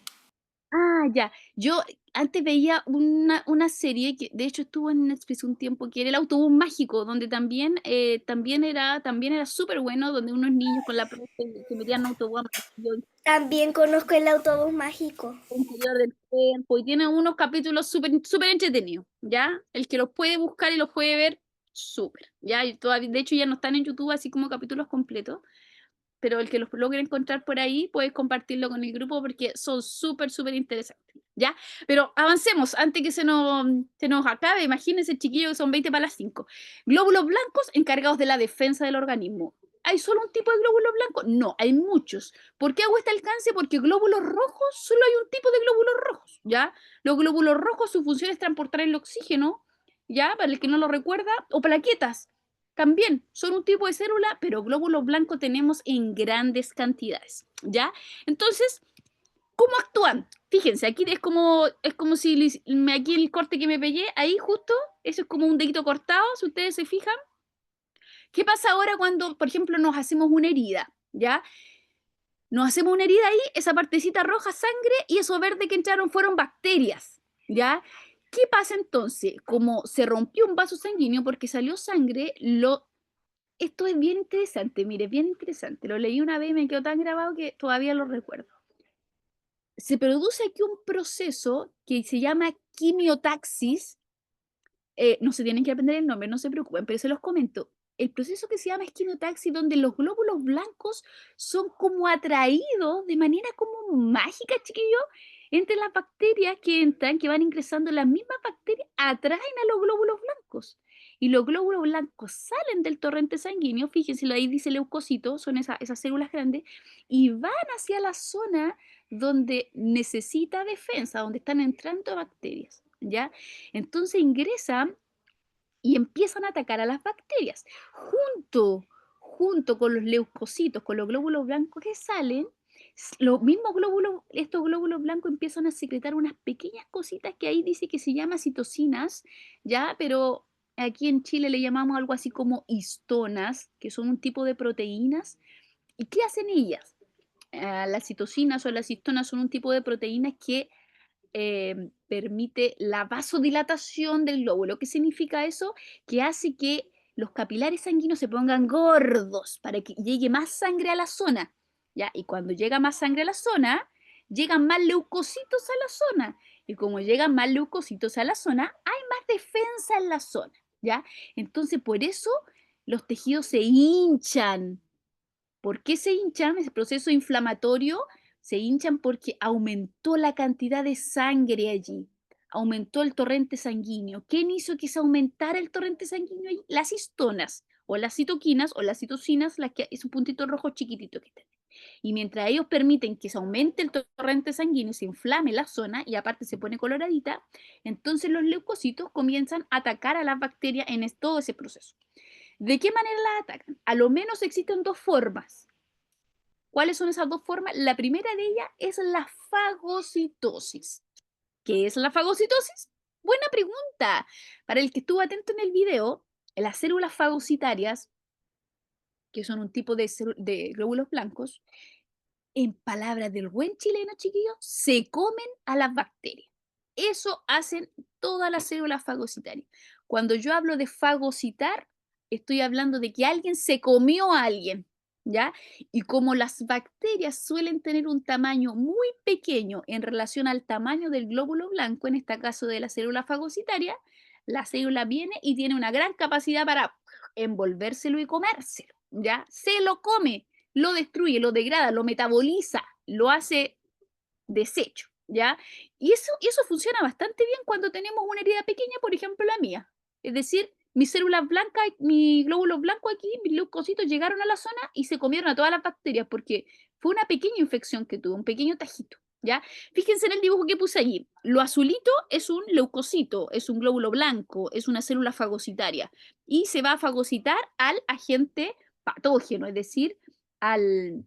ya, yo antes veía una serie que de hecho estuvo en Netflix un tiempo, que era El autobús mágico, donde también era súper bueno, donde unos niños con la profe se metían en un autobús mágico. También conozco El autobús mágico. Interior del tiempo, y tiene unos capítulos súper entretenidos, ¿ya? El que los puede buscar y los puede ver, súper, ¿ya? Y todavía, de hecho ya no están en YouTube así como capítulos completos, pero el que los logre encontrar por ahí, puedes compartirlo con el grupo porque son súper interesantes, ¿ya? Pero avancemos, antes que se nos acabe. Imagínense, chiquillos, que son 20 para las 5. Glóbulos blancos encargados de la defensa del organismo. ¿Hay solo un tipo de glóbulos blancos? No, hay muchos. ¿Por qué hago este alcance? Porque glóbulos rojos, solo hay un tipo de glóbulos rojos, ¿ya? Los glóbulos rojos, su función es transportar el oxígeno, ¿ya? Para el que no lo recuerda, o plaquetas. También son un tipo de célula, pero glóbulos blancos tenemos en grandes cantidades, ¿ya? Entonces, ¿cómo actúan? Fíjense, aquí es como si aquí el corte que me pegué, ahí justo, eso es como un dedito cortado, si ustedes se fijan. ¿Qué pasa ahora cuando, por ejemplo, nos hacemos una herida, ¿ya? Nos hacemos una herida ahí, esa partecita roja, sangre, y eso verde que entraron fueron bacterias, ¿ya? ¿Qué pasa entonces? Como se rompió un vaso sanguíneo porque salió sangre, esto es bien interesante, mire, bien interesante. Lo leí una vez y me quedó tan grabado que todavía lo recuerdo. Se produce aquí un proceso que se llama quimiotaxis. No se tienen que aprender el nombre, no se preocupen, pero se los comento. El proceso que se llama quimiotaxis, donde los glóbulos blancos son como atraídos de manera como mágica, chiquillos, entre las bacterias que entran, que van ingresando, las mismas bacterias atraen a los glóbulos blancos. Y los glóbulos blancos salen del torrente sanguíneo, fíjense, ahí dice leucocitos, son esas células grandes, y van hacia la zona donde necesita defensa, donde están entrando bacterias, ¿ya? Entonces ingresan y empiezan a atacar a las bacterias. Junto con los leucocitos, con los glóbulos blancos que salen, los mismos estos glóbulos blancos empiezan a secretar unas pequeñas cositas que ahí dice que se llama citocinas, ¿ya? Pero aquí en Chile le llamamos algo así como histonas, que son un tipo de proteínas. ¿Y qué hacen ellas? Las citocinas o las histonas son un tipo de proteínas que permite la vasodilatación del glóbulo. ¿Qué significa eso? Que hace que los capilares sanguíneos se pongan gordos para que llegue más sangre a la zona, ¿ya? Y cuando llega más sangre a la zona, llegan más leucocitos a la zona. Y como llegan más leucocitos a la zona, hay más defensa en la zona, ¿ya? Entonces, por eso los tejidos se hinchan. ¿Por qué se hinchan? Ese proceso inflamatorio se hinchan porque aumentó la cantidad de sangre allí, aumentó el torrente sanguíneo. ¿Quién hizo que se aumentara el torrente sanguíneo allí? Las histonas, o las citoquinas, o las citocinas, las que es un puntito rojo chiquitito que tiene. Y mientras ellos permiten que se aumente el torrente sanguíneo, se inflame la zona y aparte se pone coloradita, entonces los leucocitos comienzan a atacar a las bacterias en todo ese proceso. ¿De qué manera las atacan? A lo menos existen dos formas. ¿Cuáles son esas dos formas? La primera de ellas es la fagocitosis. ¿Qué es la fagocitosis? Buena pregunta. Para el que estuvo atento en el video, las células fagocitarias, que son un tipo de glóbulos blancos, en palabras del buen chileno, chiquillos, se comen a las bacterias. Eso hacen todas las células fagocitarias. Cuando yo hablo de fagocitar, estoy hablando de que alguien se comió a alguien, ¿ya? Y como las bacterias suelen tener un tamaño muy pequeño en relación al tamaño del glóbulo blanco, en este caso de la célula fagocitaria, la célula viene y tiene una gran capacidad para envolvérselo y comérselo, ¿ya? Se lo come, lo destruye, lo degrada, lo metaboliza, lo hace desecho, ¿ya? Y eso funciona bastante bien cuando tenemos una herida pequeña, por ejemplo la mía. Es decir, mis células blancas, mis glóbulos blancos aquí, mis leucocitos llegaron a la zona y se comieron a todas las bacterias porque fue una pequeña infección que tuve, un pequeño tajito, ¿ya? Fíjense en el dibujo que puse allí. Lo azulito es un leucocito, es un glóbulo blanco, es una célula fagocitaria y se va a fagocitar al agente patógeno, es decir, no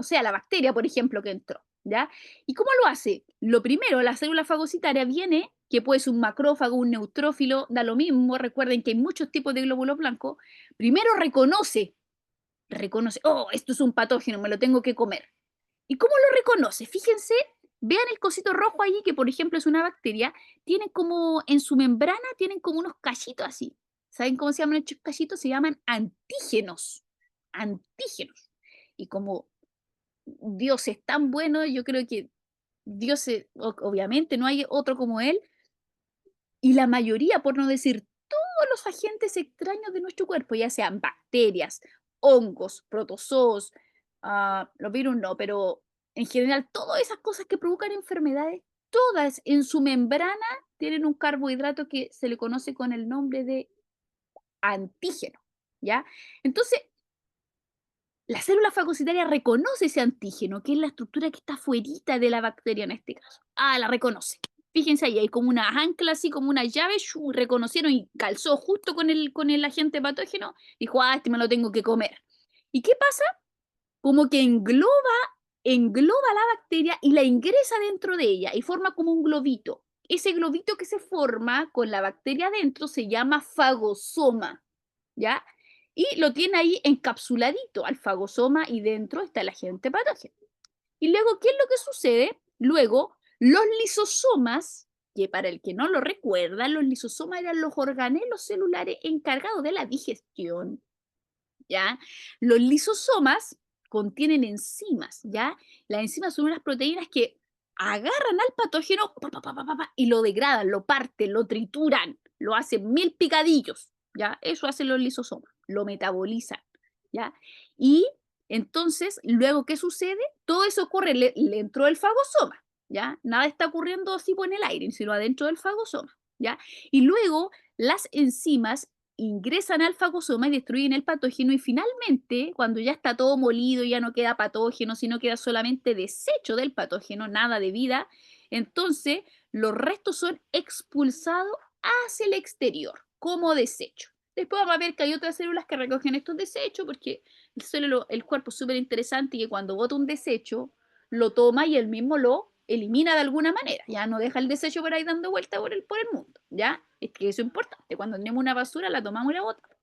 sé, a la bacteria, por ejemplo, que entró, ¿ya? ¿Y cómo lo hace? Lo primero, la célula fagocitaria viene, que puede ser un macrófago, un neutrófilo, da lo mismo, recuerden que hay muchos tipos de glóbulos blancos, primero reconoce, oh, esto es un patógeno, me lo tengo que comer. ¿Y cómo lo reconoce? Fíjense, vean el cosito rojo allí, que por ejemplo es una bacteria, tiene como, en su membrana, tienen como unos callitos así. ¿Saben cómo se llaman estos callitos? Se llaman antígenos. Antígenos. Y como Dios es tan bueno, yo creo que Dios, obviamente, no hay otro como Él, y la mayoría, por no decir todos los agentes extraños de nuestro cuerpo, ya sean bacterias, hongos, protozoos, los virus no, pero en general todas esas cosas que provocan enfermedades, todas en su membrana tienen un carbohidrato que se le conoce con el nombre de antígeno, ¿ya? Entonces, la célula fagocitaria reconoce ese antígeno, que es la estructura que está fuerita de la bacteria en este caso. La reconoce. Fíjense ahí, hay como una ancla, así como una llave, reconocieron y calzó justo con el agente patógeno. Dijo, este me lo tengo que comer. ¿Y qué pasa? Como que engloba la bacteria y la ingresa dentro de ella y forma como un globito. Ese globito que se forma con la bacteria adentro se llama fagosoma, ¿ya? Y lo tiene ahí encapsuladito al fagosoma y dentro está el agente patógeno. Y luego, ¿qué es lo que sucede? Luego, los lisosomas, que para el que no lo recuerda, los lisosomas eran los organelos celulares encargados de la digestión, ¿ya? Los lisosomas contienen enzimas, ¿ya? Las enzimas son unas proteínas que agarran al patógeno y lo degradan, lo parten, lo trituran, lo hacen 1000 picadillos, ¿ya? Eso hacen los lisosomas, lo metabolizan, ¿ya? Y entonces, luego, ¿qué sucede? Todo eso ocurre dentro del fagosoma, ¿ya? Nada está ocurriendo así en el aire, sino adentro del fagosoma, ¿ya? Y luego, las enzimas ingresan al fagosoma y destruyen el patógeno y finalmente, cuando ya está todo molido, ya no queda patógeno, sino queda solamente desecho del patógeno, nada de vida, entonces los restos son expulsados hacia el exterior como desecho. Después vamos a ver que hay otras células que recogen estos desechos porque el cuerpo es súper interesante y que cuando bota un desecho, lo toma y él mismo lo elimina de alguna manera, ya no deja el desecho por ahí dando vuelta por el mundo, ¿ya? Es que eso es importante, cuando tenemos una basura la tomamos y la botamos.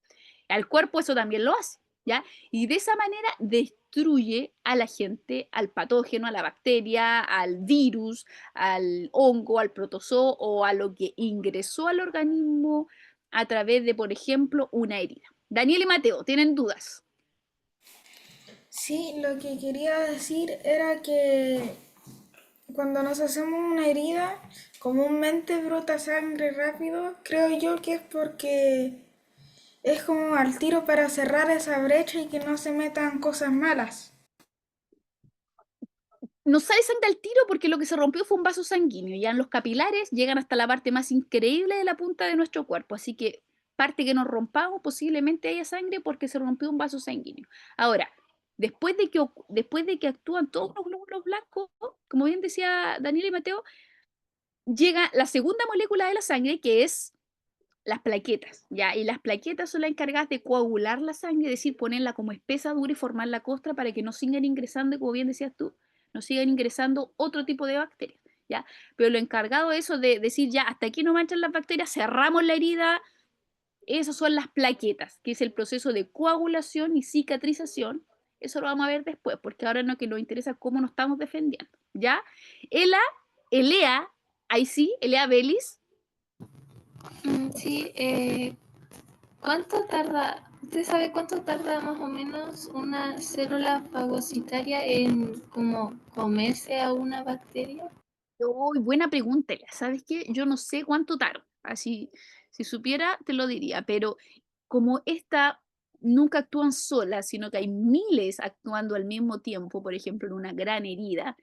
Al cuerpo eso también lo hace, ¿ya? Y de esa manera destruye a la gente, al patógeno, a la bacteria, al virus, al hongo, al protozoo o a lo que ingresó al organismo a través de, por ejemplo, una herida. Daniel y Mateo, ¿tienen dudas? Sí, lo que quería decir era que cuando nos hacemos una herida, comúnmente brota sangre rápido. Creo yo que es porque es como al tiro para cerrar esa brecha y que no se metan cosas malas. No sale sangre al tiro porque lo que se rompió fue un vaso sanguíneo. Ya en los capilares llegan hasta la parte más increíble de la punta de nuestro cuerpo. Así que parte que nos rompamos posiblemente haya sangre porque se rompió un vaso sanguíneo. Ahora, después de que actúan todos los glóbulos blancos, como bien decía Daniel y Mateo, llega la segunda molécula de la sangre, que es las plaquetas, ¿ya? Y las plaquetas son las encargadas de coagular la sangre, es decir, ponerla como espesa, dura y formar la costra para que no sigan ingresando, como bien decías tú, no sigan ingresando otro tipo de bacterias, ¿ya? Pero lo encargado de eso, de decir ya, hasta aquí no manchan las bacterias, cerramos la herida, esas son las plaquetas, que es el proceso de coagulación y cicatrización. Eso lo vamos a ver después, porque ahora no que nos interesa cómo nos estamos defendiendo, ¿ya? Elea, ahí sí, Elea Belis. Sí, ¿cuánto tarda? ¿Usted sabe cuánto tarda más o menos una célula fagocitaria en como comerse a una bacteria? Uy, buena pregunta, Elea. ¿Sabes qué? Yo no sé cuánto tarda. Así, si supiera, te lo diría, pero como esta nunca actúan solas, sino que hay miles actuando al mismo tiempo, por ejemplo, en una gran herida,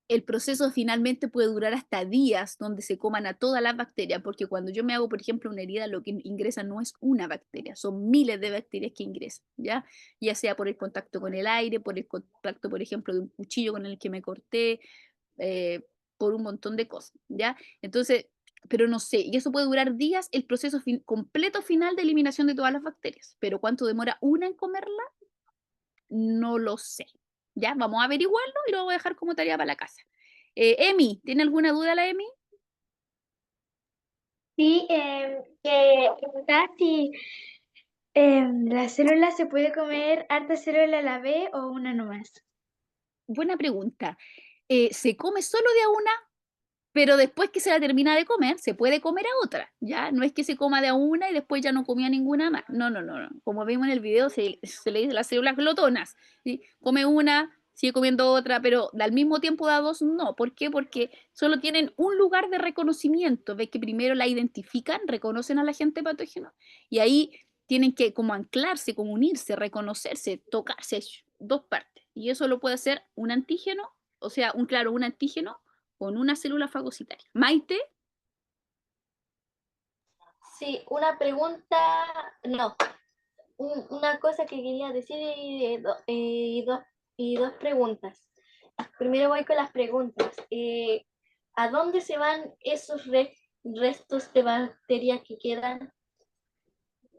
el proceso finalmente puede durar hasta días donde se coman a todas las bacterias, porque cuando yo me hago, por ejemplo, una herida, lo que ingresa no es una bacteria, son miles de bacterias que ingresan, ¿ya? Ya sea por el contacto con el aire, por el contacto, por ejemplo, de un cuchillo con el que me corté, por un montón de cosas, ¿ya? Entonces, pero no sé, y eso puede durar días, el proceso completo final de eliminación de todas las bacterias, pero ¿cuánto demora una en comerla? No lo sé. Ya, vamos a averiguarlo y lo voy a dejar como tarea para la casa. Emi, ¿tiene alguna duda la Emi? Sí, que preguntar si la célula se puede comer harta célula a la vez o una nomás. Buena pregunta. Se come solo de a una, pero después que se la termina de comer, se puede comer a otra, ¿ya? No es que se coma de a una y después ya no comía ninguna más. No, no, no, no. Como vimos en el video, se le dice las células glotonas, ¿sí? Come una, sigue comiendo otra, pero al mismo tiempo da dos, no. ¿Por qué? Porque solo tienen un lugar de reconocimiento. Ves que primero la identifican, reconocen al agente patógeno y ahí tienen que como anclarse, como unirse, reconocerse, tocarse, dos partes. Y eso lo puede hacer un antígeno, o sea, un antígeno con una célula fagocitaria. Maite. Sí, una pregunta, no, una cosa que quería decir y dos preguntas. Primero voy con las preguntas. ¿A dónde se van esos restos de bacterias que quedan?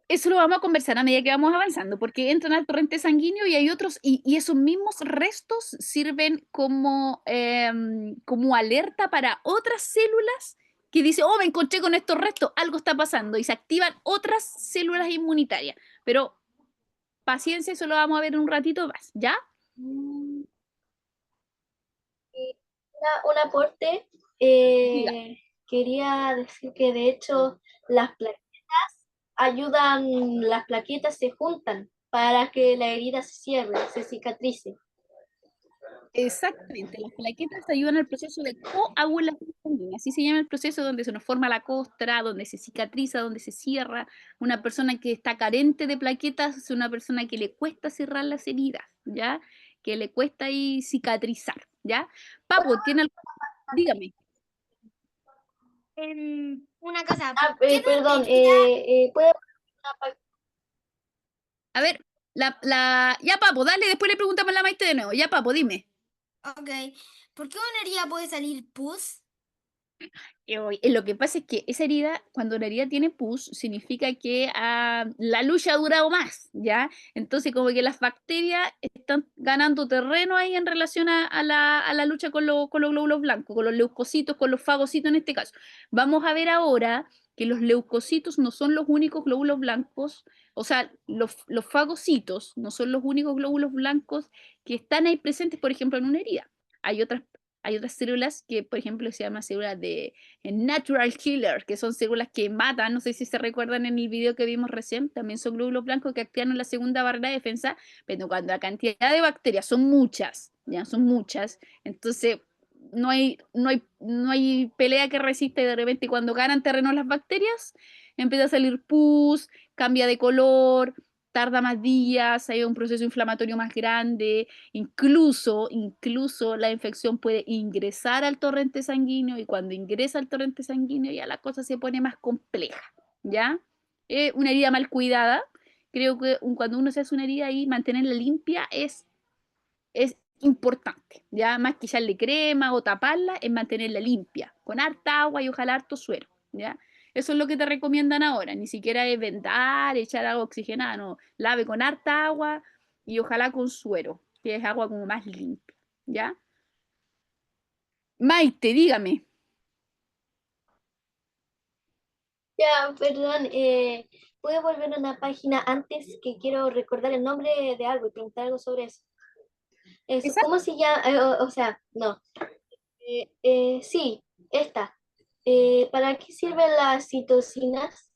Eso lo vamos a conversar a medida que vamos avanzando, porque entran al torrente sanguíneo y hay otros, y esos mismos restos sirven como, como alerta para otras células que dicen, oh, me encontré con estos restos, algo está pasando, y se activan otras células inmunitarias. Pero paciencia, eso lo vamos a ver en un ratito más, ¿ya? Y un aporte, Diga. quería decir que de hecho las plaquetas ayudan, las plaquetas se juntan para que la herida se cierre, se cicatrice. Exactamente, las plaquetas ayudan al proceso de coagulación sanguínea, así se llama el proceso donde se nos forma la costra, donde se cicatriza, donde se cierra. Una persona que está carente de plaquetas es una persona que le cuesta cerrar las heridas, ¿ya? Que le cuesta ahí cicatrizar, ¿ya? Papo, ¿tiene algo? Dígame. Una cosa, ¿por qué no Perdón, debería? ¿puede A ver, ya Papo, dale, después le preguntamos a la Maite de nuevo. Ya Papo, dime. Ok, ¿por qué una herida puede salir pus? Lo que pasa es que esa herida, cuando una herida tiene pus, significa que la lucha ha durado más, ¿ya? Entonces, como que las bacterias están ganando terreno ahí en relación a la lucha con los glóbulos blancos, con los leucocitos, con los fagocitos en este caso. Vamos a ver ahora que los leucocitos no son los únicos glóbulos blancos, o sea, los fagocitos no son los únicos glóbulos blancos que están ahí presentes, por ejemplo, en una herida. Hay otras células que, por ejemplo, se llaman células de natural killer, que son células que matan, no sé si se recuerdan en el video que vimos recién, también son glóbulos blancos que activan la segunda barrera de defensa, pero cuando la cantidad de bacterias son muchas, ya son muchas, entonces no hay pelea que resista y de repente cuando ganan terreno las bacterias, empieza a salir pus, cambia de color, tarda más días, hay un proceso inflamatorio más grande, incluso la infección puede ingresar al torrente sanguíneo y cuando ingresa al torrente sanguíneo ya la cosa se pone más compleja, ¿ya? Una herida mal cuidada, creo que cuando uno se hace una herida ahí, mantenerla limpia es importante, ¿ya? Más que echarle crema o taparla, es mantenerla limpia, con harta agua y ojalá harto suero, ¿ya? Eso es lo que te recomiendan ahora, ni siquiera es vendar, echar agua oxigenada, no, lave con harta agua y ojalá con suero, que es agua como más limpia, ¿ya? Maite, dígame. Ya, perdón, ¿puedo volver a una página antes que quiero recordar el nombre de algo y preguntar algo sobre eso? Eso, Exacto. ¿cómo se llama? O sea, no. Sí, esta. ¿Para qué sirven las citocinas?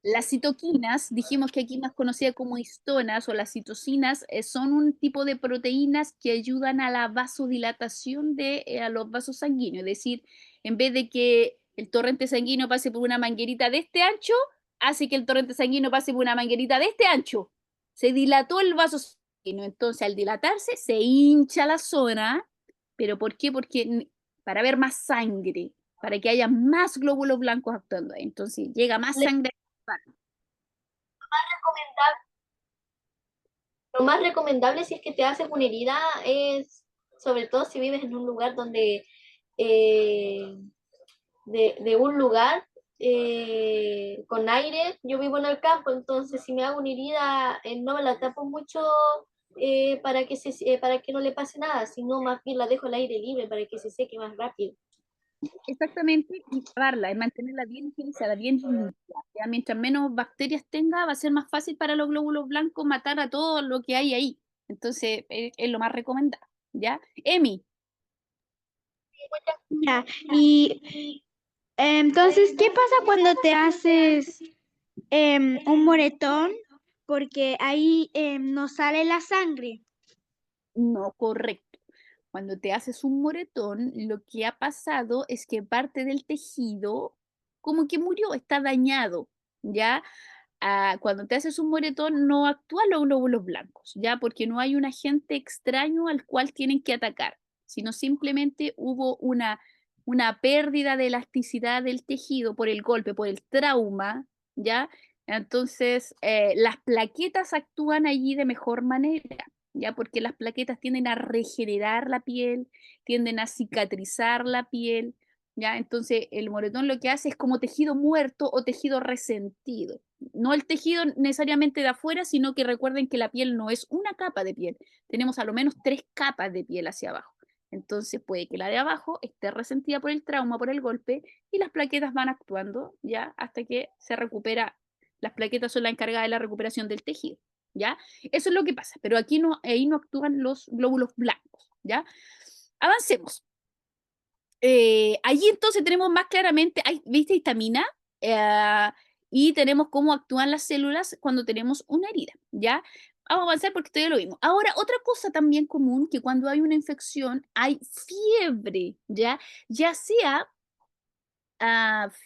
Las citoquinas, dijimos que aquí más conocida como histonas o las citocinas, son un tipo de proteínas que ayudan a la vasodilatación a los vasos sanguíneos. Es decir, en vez de que el torrente sanguíneo pase por una manguerita de este ancho, hace que el torrente sanguíneo pase por una manguerita de este ancho. Se dilató el vaso sanguíneo. Entonces, al dilatarse, se hincha la zona. ¿Pero por qué? Porque para ver más sangre, para que haya más glóbulos blancos actuando ahí. Entonces, llega más sangre. Lo más recomendable si es que te haces una herida es, sobre todo si vives en un lugar donde, de un lugar con aire, yo vivo en el campo, entonces si me hago una herida, no me la tapo mucho para que no le pase nada, sino más bien la dejo al aire libre para que se seque más rápido. Exactamente, y lavarla, y mantenerla bien higienizada, bien limpia. ¿Ya? Mientras menos bacterias tenga, va a ser más fácil para los glóbulos blancos matar a todo lo que hay ahí. Entonces, es lo más recomendado. ¿Ya? Emi, Ya, y entonces, ¿qué pasa cuando te haces un moretón? Porque ahí no sale la sangre. no, correcto. Cuando te haces un moretón, lo que ha pasado es que parte del tejido como que murió, está dañado, ¿ya? Cuando te haces un moretón no actúan los glóbulos blancos, ¿ya? Porque no hay un agente extraño al cual tienen que atacar, sino simplemente hubo una pérdida de elasticidad del tejido por el golpe, por el trauma, ¿ya? Entonces, las plaquetas actúan allí de mejor manera. ¿Ya? Porque las plaquetas tienden a regenerar la piel, tienden a cicatrizar la piel, ¿ya? Entonces, el moretón lo que hace es como tejido muerto o tejido resentido. No el tejido necesariamente de afuera, sino que recuerden que la piel no es una capa de piel. Tenemos a lo menos 3 capas de piel hacia abajo. Entonces, puede que la de abajo esté resentida por el trauma, por el golpe, y las plaquetas van actuando, ¿ya? Hasta que se recupera. Las plaquetas son las encargadas de la recuperación del tejido. ¿Ya? Eso es lo que pasa, pero aquí no, ahí no actúan los glóbulos blancos, ¿ya? Avancemos. Allí entonces tenemos más claramente, ¿viste? Histamina, y tenemos cómo actúan las células cuando tenemos una herida, ¿ya? Vamos a avanzar porque todavía lo vimos. Ahora, otra cosa también común, que cuando hay una infección hay fiebre, ¿ya? Ya sea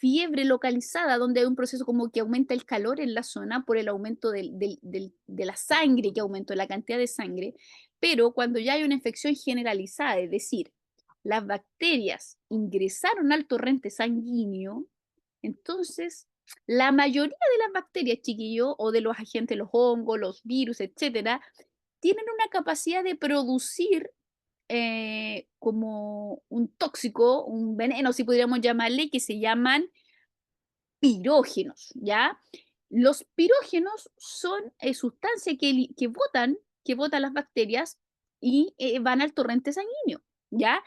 fiebre localizada, donde hay un proceso como que aumenta el calor en la zona por el aumento de la sangre, que aumentó la cantidad de sangre, pero cuando ya hay una infección generalizada, es decir, las bacterias ingresaron al torrente sanguíneo, entonces la mayoría de las bacterias, chiquillo, o de los agentes, los hongos, los virus, etcétera, tienen una capacidad de producir como un tóxico, un veneno, si pudiéramos llamarle, que se llaman pirógenos, ¿ya? Los pirógenos son sustancias que botan las bacterias y van al torrente sanguíneo, ¿ya?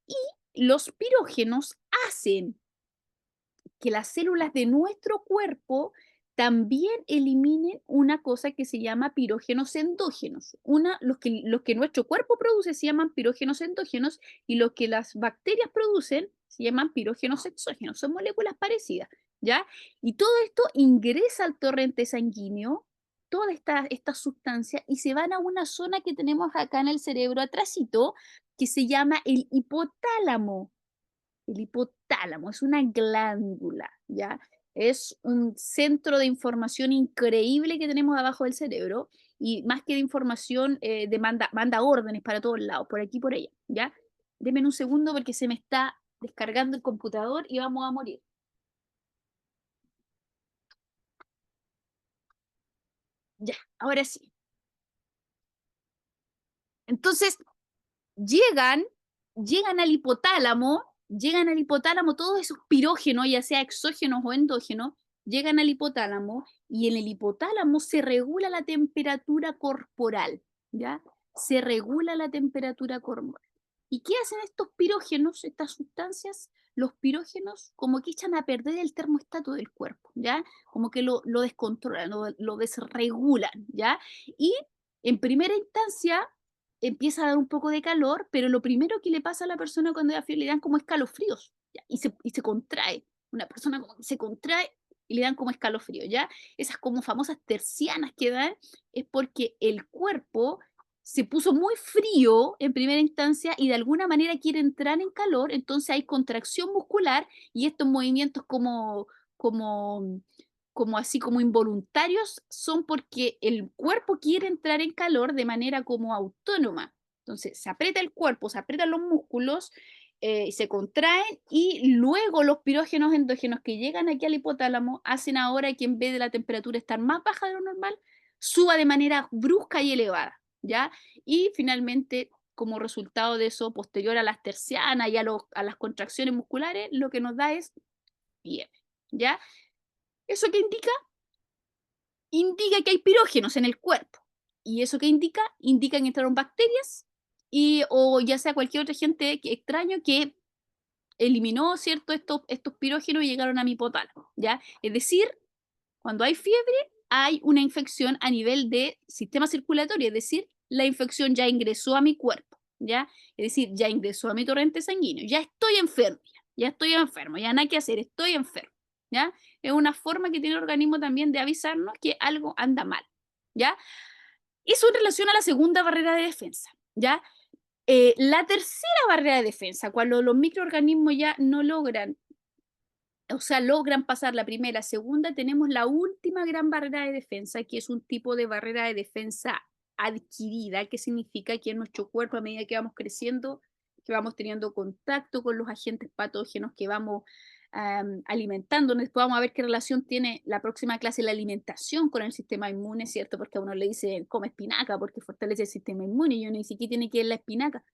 Y los pirógenos hacen que las células de nuestro cuerpo también eliminen una cosa que se llama pirógenos endógenos. Los que nuestro cuerpo produce se llaman pirógenos endógenos y los que las bacterias producen se llaman pirógenos exógenos. Son moléculas parecidas, ¿ya? Y todo esto ingresa al torrente sanguíneo, todas estas sustancias, y se van a una zona que tenemos acá en el cerebro atrásito, que se llama el hipotálamo. El hipotálamo es una glándula, ¿ya? Es un centro de información increíble que tenemos abajo del cerebro y más que de información, manda órdenes para todos lados, por aquí y por allá, ¿ya? Denme un segundo porque se me está descargando el computador y vamos a morir. Ya, ahora sí. Entonces, llegan al hipotálamo todos esos pirógenos, ya sea exógenos o endógenos, llegan al hipotálamo y en el hipotálamo se regula la temperatura corporal, ¿ya? Se regula la temperatura corporal. ¿Y qué hacen estos pirógenos, estas sustancias? Los pirógenos como que echan a perder el termostato del cuerpo, ¿ya? Como que lo descontrolan, lo desregulan, ¿ya? Y en primera instancia empieza a dar un poco de calor, pero lo primero que le pasa a la persona cuando da fiebre le dan como escalofríos, ¿ya? Y se contrae. Una persona como que se contrae y le dan como escalofrío, ¿ya? Esas como famosas tercianas que dan es porque el cuerpo se puso muy frío en primera instancia y de alguna manera quiere entrar en calor, entonces hay contracción muscular y estos movimientos como así como involuntarios son porque el cuerpo quiere entrar en calor de manera como autónoma. Entonces se aprieta el cuerpo, se aprietan los músculos, se contraen y luego los pirógenos endógenos que llegan aquí al hipotálamo hacen ahora que en vez de la temperatura estar más baja de lo normal, suba de manera brusca y elevada, ¿ya? Y finalmente, como resultado de eso, posterior a las tercianas y a las contracciones musculares, lo que nos da es fiebre, ¿ya? ¿Eso qué indica? Indica que hay pirógenos en el cuerpo. ¿Y eso qué indica? Indica que entraron bacterias o ya sea cualquier otro agente extraño que eliminó, ¿cierto?, estos pirógenos y llegaron a mi hipotálamo, ¿ya? Es decir, cuando hay fiebre, hay una infección a nivel de sistema circulatorio, es decir, la infección ya ingresó a mi cuerpo, ¿ya? Es decir, ya ingresó a mi torrente sanguíneo, ya estoy enfermo, ya estoy enfermo, ya nada que hacer, estoy enfermo, ¿ya? Es una forma que tiene el organismo también de avisarnos que algo anda mal, ¿ya? Eso en relación a la segunda barrera de defensa, ¿ya? La tercera barrera de defensa, cuando los microorganismos ya no logran, o sea, logran pasar la primera, segunda, tenemos la última gran barrera de defensa, que es un tipo de barrera de defensa adquirida, que significa que en nuestro cuerpo, a medida que vamos creciendo, que vamos teniendo contacto con los agentes patógenos, que vamos alimentándonos, después vamos a ver qué relación tiene la próxima clase la alimentación con el sistema inmune, ¿cierto? Porque a uno le dicen, come espinaca porque fortalece el sistema inmune, y uno ni siquiera tiene que ir la espinaca.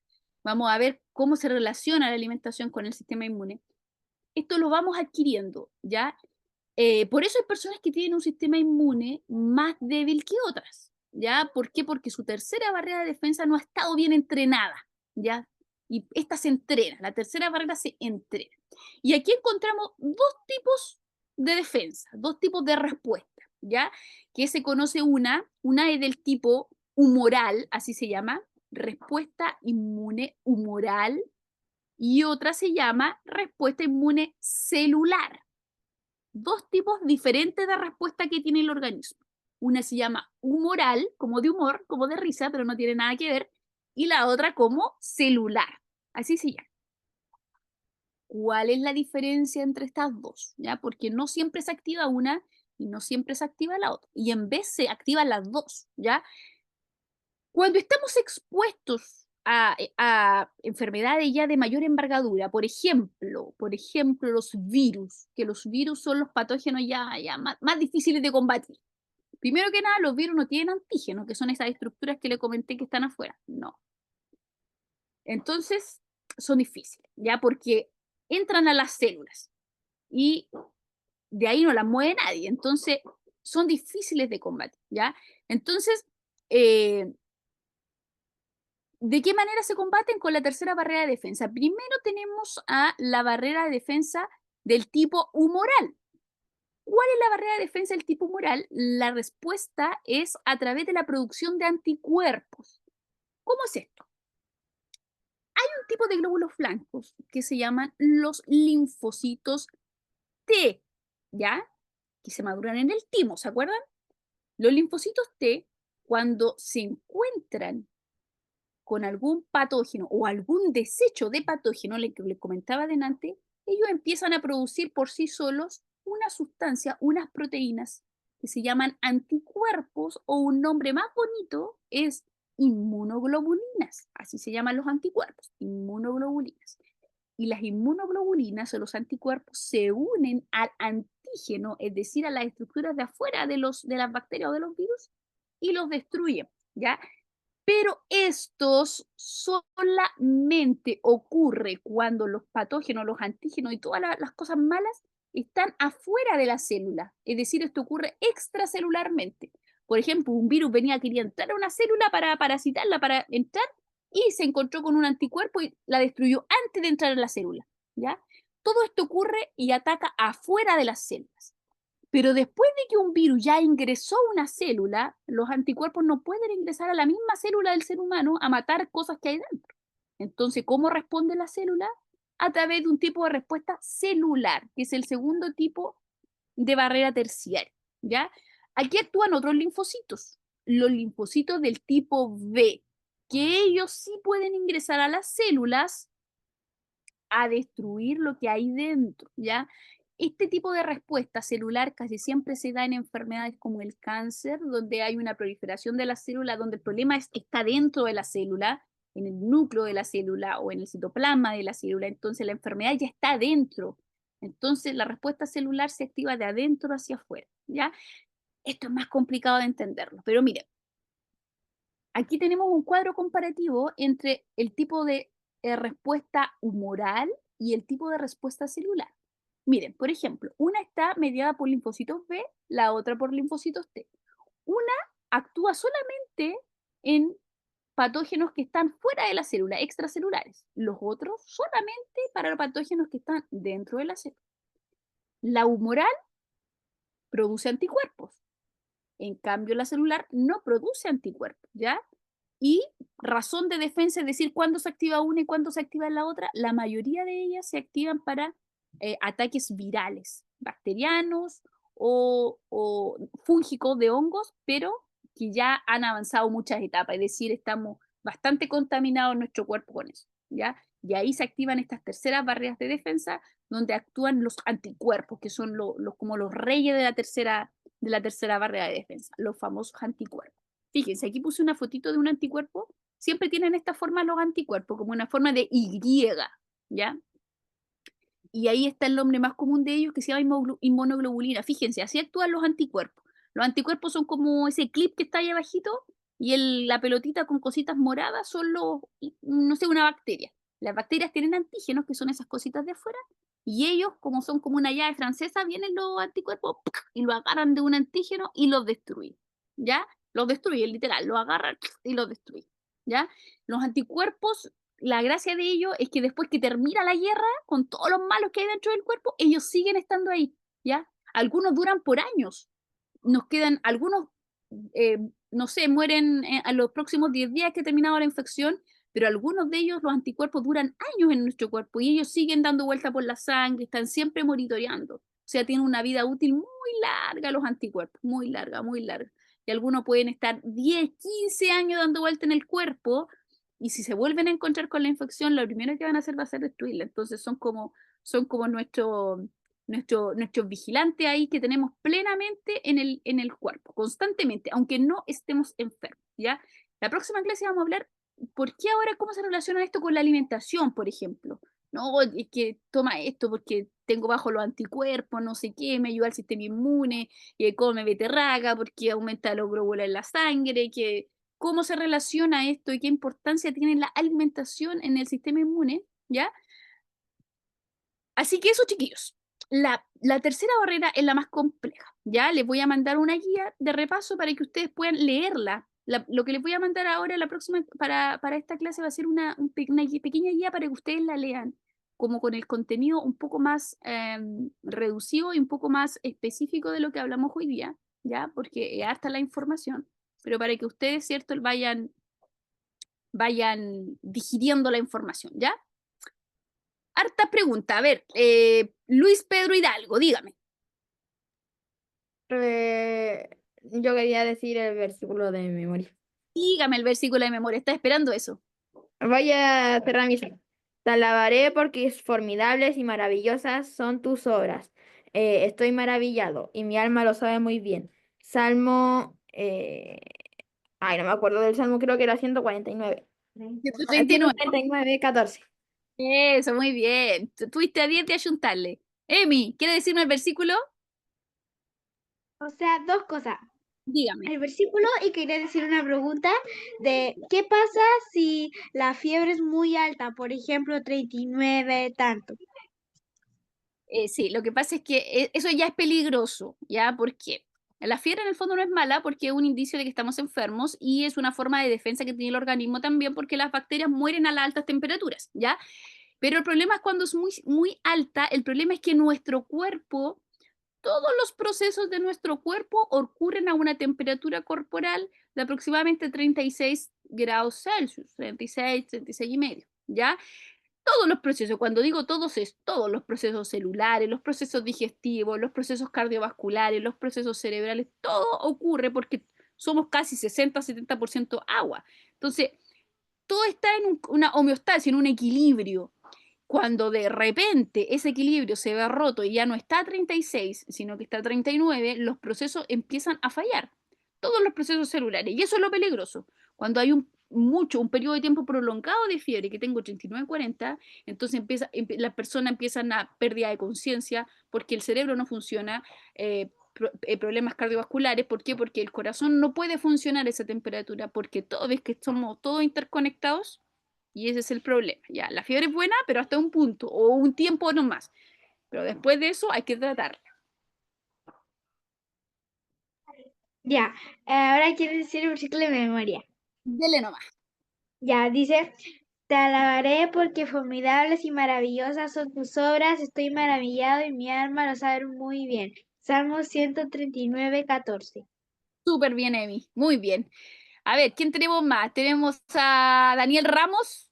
Vamos a ver cómo se relaciona la alimentación con el sistema inmune. Esto lo vamos adquiriendo, ¿ya? Por eso hay personas que tienen un sistema inmune más débil que otras, ¿ya? ¿Por qué? Porque su tercera barrera de defensa no ha estado bien entrenada, ¿ya? Y esta se entrena, la tercera barrera se entrena. Y aquí encontramos dos tipos de defensa, dos tipos de respuesta, ¿ya? Que se conoce una es del tipo humoral, así se llama, respuesta inmune humoral, y otra se llama respuesta inmune celular. Dos tipos diferentes de respuesta que tiene el organismo. Una se llama humoral, como de humor, como de risa, pero no tiene nada que ver, y la otra como celular, así se llama. ¿Cuál es la diferencia entre estas dos? ¿Ya? Porque no siempre se activa una y no siempre se activa la otra, y en vez se activan las dos, ¿ya? Cuando estamos expuestos a enfermedades ya de mayor envergadura, por ejemplo los virus, que los virus son los patógenos ya más difíciles de combatir. Primero que nada, los virus no tienen antígenos, que son esas estructuras que le comenté que están afuera. No. Entonces, son difíciles, ¿ya? Porque entran a las células y de ahí no las mueve nadie. Entonces, son difíciles de combatir, ¿ya? Entonces, ¿de qué manera se combaten? Con la tercera barrera de defensa. Primero tenemos a la barrera de defensa del tipo humoral. ¿Cuál es la barrera de defensa del tipo humoral? La respuesta es a través de la producción de anticuerpos. ¿Cómo es esto? Hay un tipo de glóbulos blancos que se llaman los linfocitos T, ¿ya? Que se maduran en el timo, ¿se acuerdan? Los linfocitos T, cuando se encuentran con algún patógeno o algún desecho de patógeno, que les comentaba delante, ellos empiezan a producir por sí solos una sustancia, unas proteínas que se llaman anticuerpos, o un nombre más bonito es inmunoglobulinas. Así se llaman los anticuerpos, inmunoglobulinas. Y las inmunoglobulinas o los anticuerpos se unen al antígeno, es decir, a las estructuras de afuera de las bacterias o de los virus, y los destruyen, ¿ya? Pero estos solamente ocurre cuando los patógenos, los antígenos y todas las cosas malas están afuera de la célula. Es decir, esto ocurre extracelularmente. Por ejemplo, un virus quería entrar a una célula para parasitarla, para entrar, y se encontró con un anticuerpo y la destruyó antes de entrar a la célula, ¿ya? Todo esto ocurre y ataca afuera de las células. Pero después de que un virus ya ingresó a una célula, los anticuerpos no pueden ingresar a la misma célula del ser humano a matar cosas que hay dentro. Entonces, ¿cómo responde la célula? A través de un tipo de respuesta celular, que es el segundo tipo de barrera terciaria, ¿ya? Aquí actúan otros linfocitos, los linfocitos del tipo B, que ellos sí pueden ingresar a las células a destruir lo que hay dentro, ¿ya? Este tipo de respuesta celular casi siempre se da en enfermedades como el cáncer, donde hay una proliferación de la célula, donde el problema está dentro de la célula, en el núcleo de la célula o en el citoplasma de la célula. Entonces la enfermedad ya está dentro. Entonces la respuesta celular se activa de adentro hacia afuera, ¿ya? Esto es más complicado de entenderlo, pero miren, aquí tenemos un cuadro comparativo entre el tipo de respuesta humoral y el tipo de respuesta celular. Miren, por ejemplo, una está mediada por linfocitos B, la otra por linfocitos T. Una actúa solamente en patógenos que están fuera de la célula, extracelulares. Los otros solamente para los patógenos que están dentro de la célula. La humoral produce anticuerpos. En cambio, la celular no produce anticuerpos, ¿ya? Y razón de defensa, es decir, cuándo se activa una y cuándo se activa la otra, la mayoría de ellas se activan para ataques virales, bacterianos o fúngicos de hongos, pero que ya han avanzado muchas etapas, es decir, estamos bastante contaminados en nuestro cuerpo con eso, ¿ya? Y ahí se activan estas terceras barreras de defensa, donde actúan los anticuerpos, que son como los reyes de la tercera barrera de defensa, los famosos anticuerpos. Fíjense, aquí puse una fotito de un anticuerpo. Siempre tienen esta forma los anticuerpos, como una forma de Y, ¿ya? Y ahí está el nombre más común de ellos, que se llama inmunoglobulina. Fíjense, así actúan los anticuerpos. Los anticuerpos son como ese clip que está ahí abajito, y la pelotita con cositas moradas son no sé, una bacteria. Las bacterias tienen antígenos, que son esas cositas de afuera, y ellos, como son como una llave francesa, vienen los anticuerpos y lo agarran de un antígeno y los destruyen, ¿ya? Los destruyen, literal, los agarran y los destruyen, ¿ya? Los anticuerpos, la gracia de ellos es que después que termina la guerra, con todos los malos que hay dentro del cuerpo, ellos siguen estando ahí, ¿ya? Algunos duran por años. Nos quedan algunos, no sé, mueren a los próximos 10 días que ha terminado la infección, pero algunos de ellos, los anticuerpos, duran años en nuestro cuerpo y ellos siguen dando vuelta por la sangre, están siempre monitoreando. O sea, tienen una vida útil muy larga los anticuerpos, muy larga, muy larga. Y algunos pueden estar 10, 15 años dando vuelta en el cuerpo, y si se vuelven a encontrar con la infección, lo primero que van a hacer va a ser destruirla. Entonces son como nuestros vigilantes ahí que tenemos plenamente en el cuerpo, constantemente, aunque no estemos enfermos, ¿ya? La próxima clase vamos a hablar por qué ahora, cómo se relaciona esto con la alimentación, por ejemplo. No, es que toma esto porque tengo bajo los anticuerpos, no sé qué, me ayuda al sistema inmune, come beterraga porque aumenta los glóbulos en la sangre, cómo se relaciona esto y qué importancia tiene la alimentación en el sistema inmune, ¿ya? Así que eso, chiquillos. La tercera barrera es la más compleja, ¿ya? Les voy a mandar una guía de repaso para que ustedes puedan leerla. Lo que les voy a mandar ahora, la próxima, para esta clase, va a ser una pequeña guía para que ustedes la lean, como con el contenido un poco más reducido y un poco más específico de lo que hablamos hoy día, ¿ya? Porque es harta la información, pero para que ustedes, ¿cierto?, vayan digiriendo la información, ¿ya? Harta pregunta. A ver, Luis Pedro Hidalgo, dígame. Yo quería decir el versículo de memoria. Dígame el versículo de memoria. ¿Estás esperando eso? Voy a cerrar mis ojos. Te alabaré porque formidables y maravillosas son tus obras. Estoy maravillado y mi alma lo sabe muy bien. Salmo, no me acuerdo del salmo, creo que era 149. 139, 14. Eso, muy bien. Tuviste a 10 de ayuntarle. Emi, ¿quiere decirme el versículo? O sea, dos cosas. Dígame. El versículo, y quería decir una pregunta de ¿qué pasa si la fiebre es muy alta? Por ejemplo, 39 tanto. Sí, lo que pasa es que eso ya es peligroso, ¿ya? ¿Por qué? La fiebre en el fondo no es mala porque es un indicio de que estamos enfermos y es una forma de defensa que tiene el organismo también porque las bacterias mueren a las altas temperaturas, ¿ya? Pero el problema es cuando es muy, muy alta, el problema es que nuestro cuerpo todos los procesos de nuestro cuerpo ocurren a una temperatura corporal de aproximadamente 36 grados Celsius, 36, 36 y medio, ¿ya? Todos los procesos, cuando digo todos, es todos los procesos celulares, los procesos digestivos, los procesos cardiovasculares, los procesos cerebrales, todo ocurre porque somos casi 60-70% agua. Entonces, todo está en una homeostasis, en un equilibrio. Cuando de repente ese equilibrio se ve roto y ya no está a 36, sino que está a 39, los procesos empiezan a fallar. Todos los procesos celulares. Y eso es lo peligroso. Cuando hay un periodo de tiempo prolongado de fiebre, que tengo 39-40, entonces las personas empiezan a pérdida de conciencia porque el cerebro no funciona, problemas cardiovasculares. ¿Por qué? Porque el corazón no puede funcionar a esa temperatura, porque ves que somos todos interconectados. Y ese es el problema. Ya, la fiebre es buena, pero hasta un punto o un tiempo no más. Pero después de eso hay que tratarla. Ya, ahora quiero decir el versículo de memoria. Dele nomás. Ya, dice, te alabaré porque formidables y maravillosas son tus obras, estoy maravillado y mi alma lo sabe muy bien. Salmo 139:14. Súper bien, Emi. Muy bien. A ver, ¿quién tenemos más? Tenemos a Daniel Ramos.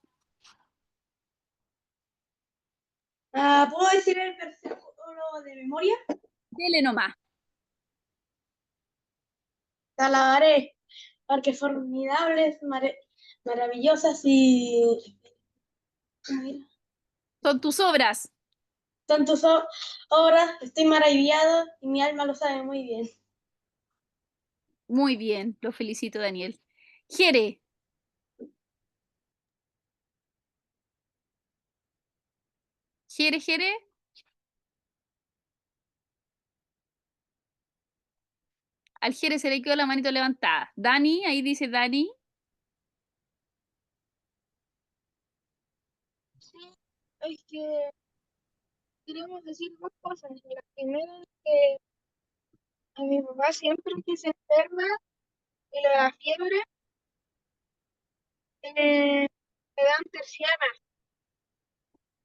¿Puedo decir el versículo de memoria? Dele nomás. Te alabaré, porque formidables, maravillosas y... Son tus obras. Son tus obras, estoy maravillado y mi alma lo sabe muy bien. Muy bien, lo felicito, Daniel. Jere. Jere. Al Jere se le quedó la manito levantada. Dani, ahí dice Dani. Sí, es que queremos decir dos cosas. La primera es que a mi papá siempre que se enferma y le da fiebre, le dan tercianas.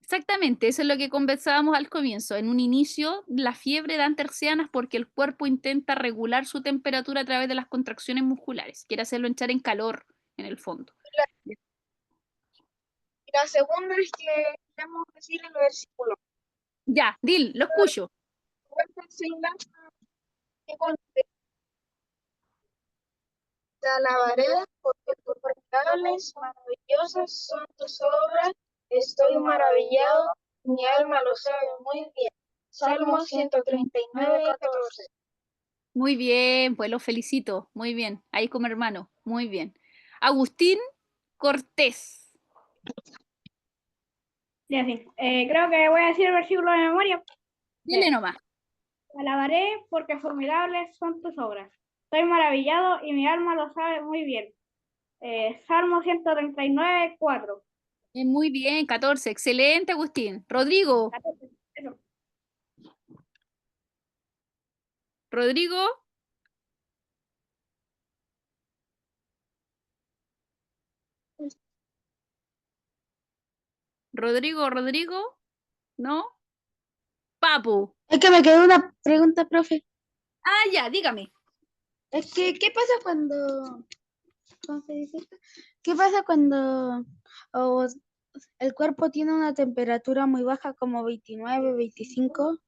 Exactamente, eso es lo que conversábamos al comienzo. En un inicio, la fiebre da tercianas porque el cuerpo intenta regular su temperatura a través de las contracciones musculares. Quiere hacerlo entrar en calor, en el fondo. Y la segunda es que queremos decir el versículo. Ya, Dil, lo escucho. Te alabaré porque formidables, maravillosas son tus obras, estoy maravillado, mi alma lo sabe muy bien. Salmo 139:14. Muy bien, pues lo felicito. Muy bien, ahí como hermano. Muy bien. Agustín Cortés. Ya sí. Creo que voy a decir el versículo de memoria. Dile nomás. Te alabaré porque formidables son tus obras. Estoy maravillado y mi alma lo sabe muy bien. Salmo 139:4. Muy bien, 14. Excelente, Agustín. Rodrigo. 14, eso. Rodrigo. Rodrigo. ¿No? Papu. Es que me quedó una pregunta, profe. Ah, ya, dígame. Es que, ¿qué pasa cuando... ¿Cómo se dice esto? ¿Qué pasa cuando el cuerpo tiene una temperatura muy baja, como 29, 25?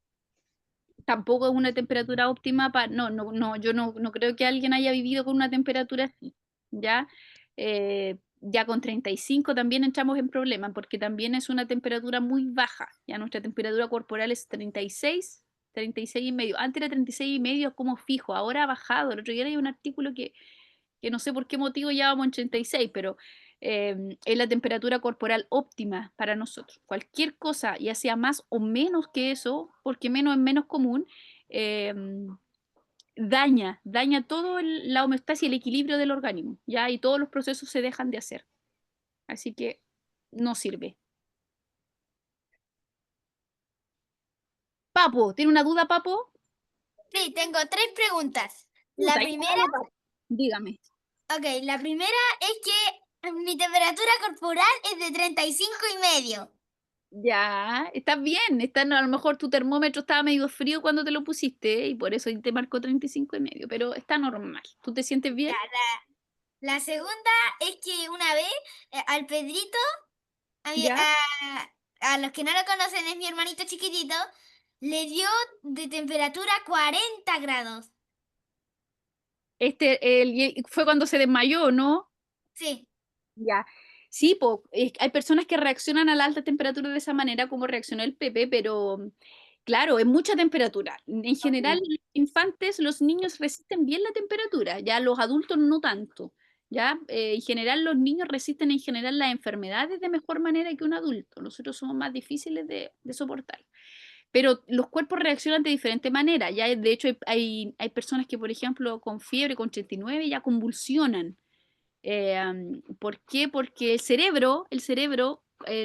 Tampoco es una temperatura óptima para... No, yo no creo que alguien haya vivido con una temperatura así, ¿ya? Ya con 35 también entramos en problemas, porque también es una temperatura muy baja, ya nuestra temperatura corporal es 36 y medio. Antes era 36 y medio como fijo, ahora ha bajado. El otro día hay un artículo que no sé por qué motivo ya vamos en 36, pero es la temperatura corporal óptima para nosotros. Cualquier cosa, ya sea más o menos que eso, porque menos es menos común, daña todo la homeostasis y el equilibrio del organismo, ¿ya? Y todos los procesos se dejan de hacer. Así que no sirve. Papo, ¿tiene una duda, Papo? Sí, tengo 3 preguntas. Puta, La ya primera, vale, Papo. Dígame. ok, la primera es que mi temperatura corporal es de 35 y medio. Ya, estás bien. A lo mejor tu termómetro estaba medio frío cuando te lo pusiste y por eso te marcó 35,5, pero está normal. ¿Tú te sientes bien? La segunda es que una vez al Pedrito, ¿Ya? a los que no lo conocen, es mi hermanito chiquitito, le dio de temperatura 40 grados. Fue cuando se desmayó, ¿no? Sí. Ya. Sí, hay personas que reaccionan a la alta temperatura de esa manera, como reaccionó el Pepe, pero claro, es mucha temperatura. En general, los infantes, los niños resisten bien la temperatura, ya los adultos no tanto. ¿Ya? En general, los niños resisten en general las enfermedades de mejor manera que un adulto. Nosotros somos más difíciles de soportar. Pero los cuerpos reaccionan de diferente manera. Ya, de hecho, hay personas que, por ejemplo, con fiebre, con 39, ya convulsionan. ¿Por qué? Porque el cerebro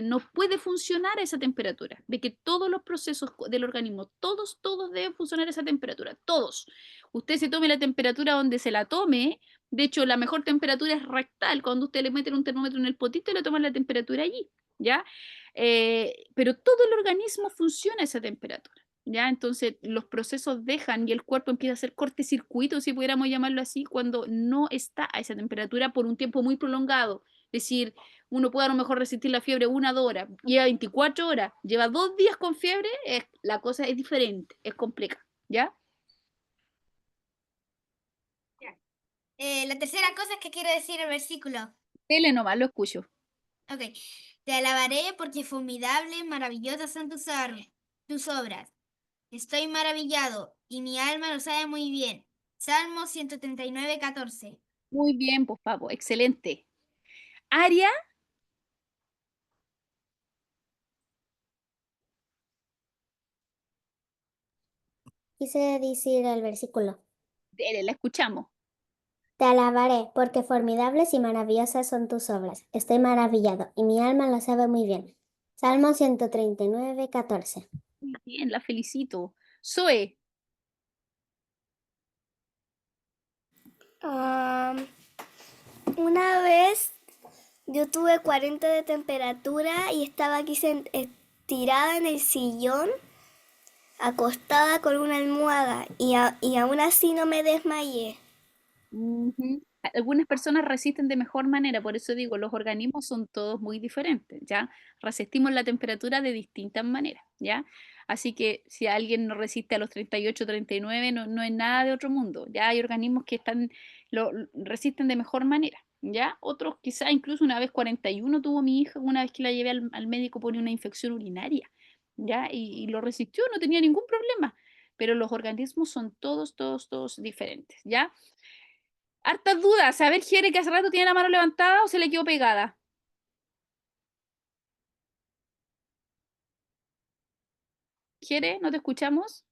no puede funcionar a esa temperatura, de que todos los procesos del organismo, todos deben funcionar a esa temperatura, todos. Usted se tome la temperatura donde se la tome, de hecho la mejor temperatura es rectal, cuando usted le mete un termómetro en el potito y le toma la temperatura allí, ¿ya? Pero todo el organismo funciona a esa temperatura. ¿Ya? Entonces los procesos dejan y el cuerpo empieza a hacer cortocircuitos, si pudiéramos llamarlo así, cuando no está a esa temperatura por un tiempo muy prolongado. Es decir, uno puede a lo mejor resistir la fiebre 1 o 2 horas, lleva 24 horas, lleva 2 días con fiebre, la cosa es diferente, es compleja, ¿ya? La tercera cosa es que quiero decir el versículo. Dele nomás, lo escucho. Ok. Te alabaré porque formidables, maravillosas son tus obras. Estoy maravillado y mi alma lo sabe muy bien. Salmo 139, 14. Muy bien, pues papo, excelente. Aria, Quise decir el versículo. dele, la escuchamos. Te alabaré, porque formidables y maravillosas son tus obras. Estoy maravillado, y mi alma lo sabe muy bien. Salmo 139, 14. Muy bien, la felicito. Zoe, Una vez yo tuve 40 de temperatura y estaba aquí estirada en el sillón, acostada con una almohada, y aún así no me desmayé. ujú. Algunas personas resisten de mejor manera, por eso digo, los organismos son todos muy diferentes, ¿ya? Resistimos la temperatura de distintas maneras, ¿ya? Así que si alguien no resiste a los 38, 39, no es nada de otro mundo, ¿ya? Hay organismos que resisten de mejor manera, ¿ya? Otros quizá incluso una vez 41 tuvo mi hija, una vez que la llevé al médico por una infección urinaria, ¿ya? Y lo resistió, no tenía ningún problema, pero los organismos son todos diferentes, ¿ya? Hartas dudas. A ver, Jere, que hace rato tiene la mano levantada o se le quedó pegada. Jere, ¿no te escuchamos?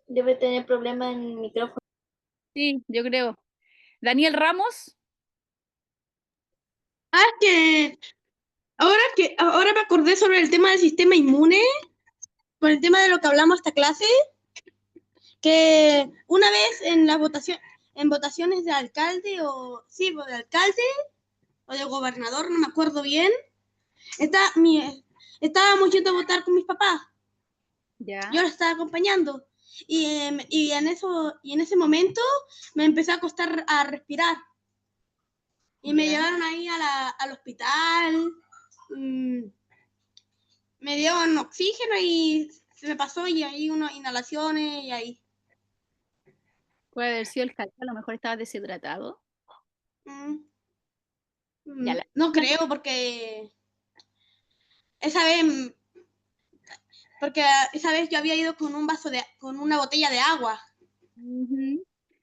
Debe tener problemas en el micrófono. Sí, yo creo. Daniel Ramos. Ahora me acordé sobre el tema del sistema inmune, por el tema de lo que hablamos esta clase, que una vez en votaciones de alcalde o de gobernador, no me acuerdo bien, estábamos yendo a votar con mis papás. Ya. Yo los estaba acompañando. Y en ese momento me empecé a costar a respirar. Y me llevaron ahí al hospital. Me dieron oxígeno y se me pasó y ahí unas inhalaciones y ahí. Puede haber sido el calor, a lo mejor estaba deshidratado. No creo porque esa vez yo había ido con con una botella de agua.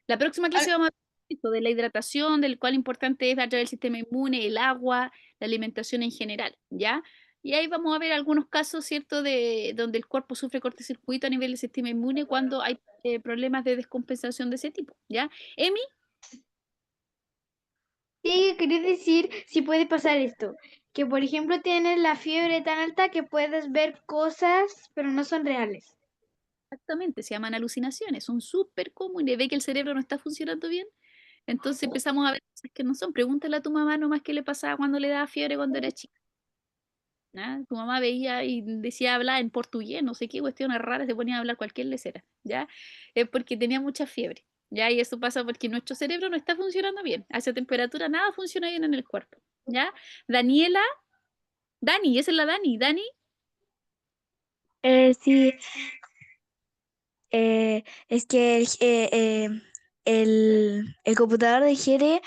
La próxima clase vamos a hablar esto, de la hidratación, del cual importante es a través del sistema inmune, el agua, la alimentación en general, ¿ya? Y ahí vamos a ver algunos casos, ¿cierto?, de donde el cuerpo sufre cortocircuito a nivel del sistema inmune cuando hay problemas de descompensación de ese tipo, ¿ya? Emi, Sí, quería decir si puede pasar esto, que por ejemplo tienes la fiebre tan alta que puedes ver cosas, pero no son reales. exactamente, se llaman alucinaciones, son súper comunes. Ve que el cerebro no está funcionando bien, Entonces empezamos a ver cosas que no son. Pregúntale a tu mamá nomás qué le pasaba cuando le daba fiebre cuando era chica. ¿Ya? Tu mamá veía y decía hablar en portugués, no sé qué cuestiones raras, se ponía a hablar cualquier lecera, ¿ya? Es porque tenía mucha fiebre, ¿ya? Y eso pasa porque nuestro cerebro no está funcionando bien. A esa temperatura nada funciona bien en el cuerpo, ¿ya? Daniela, Dani, esa es la Dani, Dani. Sí, es que el computador de Jere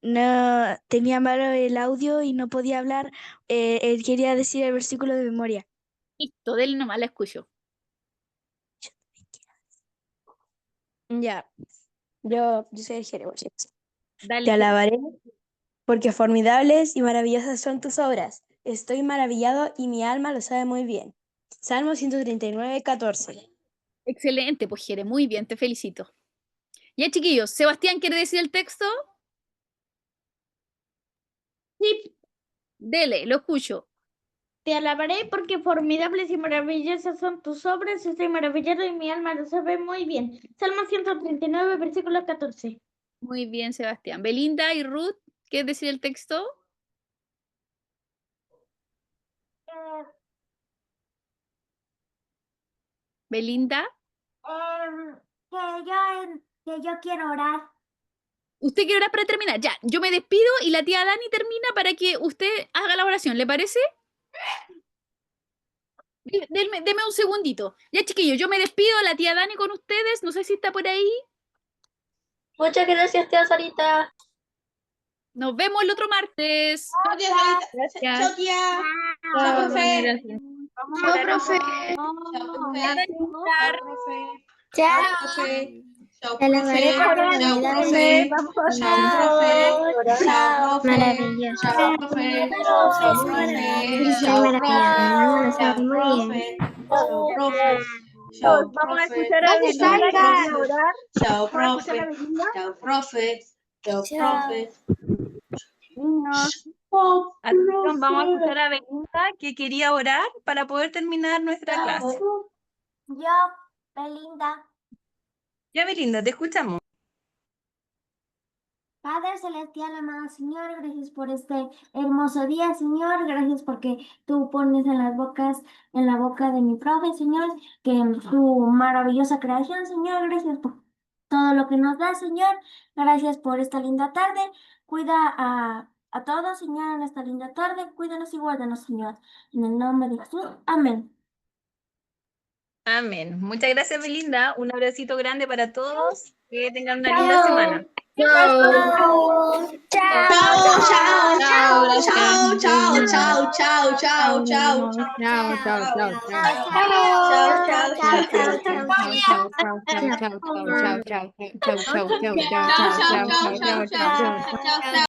no tenía malo el audio y no podía hablar. Él quería decir el versículo de memoria. Listo, dele nomás, la escucho. Ya, yo soy el Jere. Dale, Te Jere. alabaré porque formidables y maravillosas son tus obras. Estoy maravillado y mi alma lo sabe muy bien. Salmo 139, 14. Excelente, pues Jere, muy bien, te felicito. Ya, chiquillos, Sebastián, ¿quiere decir el texto? Sí, Dele, lo escucho. te alabaré porque formidables y maravillosas son tus obras. Estoy maravillado y mi alma lo sabe muy bien. Salmo 139, versículo 14. Muy bien, Sebastián. Belinda y Ruth, ¿quieres decir el texto? Belinda. Que yo quiero orar. Usted quiere orar para terminar. Ya, yo me despido y la tía Dani termina para que usted haga la oración. ¿Le parece? Deme un segundito. Ya, chiquillos, yo me despido. La tía Dani con ustedes. No sé si está por ahí. Muchas gracias, tía Sarita. Nos vemos el otro martes. Chao, tía Sarita. Chao, tía. Chao, profe. Chao, profe. Chao, profe. Chao. Profe. Chao, Te alabaré profe. por Chao, formidables. profe. Chao, profe. Chao, profe. Maravilloso. Chao, profe. Chao, Chao, profe. Estoy Chao, maravillada, mi alma lo profe. sabe muy bien. Chao, profe. Chao, Vamos a profe. escuchar a Belinda que viene a orar. Chao, Vamos a escuchar a profe. Belinda. Chao, profe. Chao, Chao. profe. Niños. Atención, vamos a escuchar a Belinda que quería orar para poder terminar nuestra clase. Yo, Belinda. Ya, Belinda, te escuchamos. Padre Celestial, amado Señor, gracias por este hermoso día, Señor. Gracias porque tú pones en la boca de mi profe, Señor, que tu maravillosa creación, Señor. Gracias por todo lo que nos das, Señor. Gracias por esta linda tarde. Cuida a todos, Señor, en esta linda tarde. Cuídanos y guárdanos, Señor. En el nombre de Jesús. Amén. Amén. Muchas gracias, Belinda. Un abracito grande para todos. Que tengan una linda semana. Chao. Chao, chao, chao, chao, chao, chao, chao, chao, chao. Chao, chao, chao, chao, chao.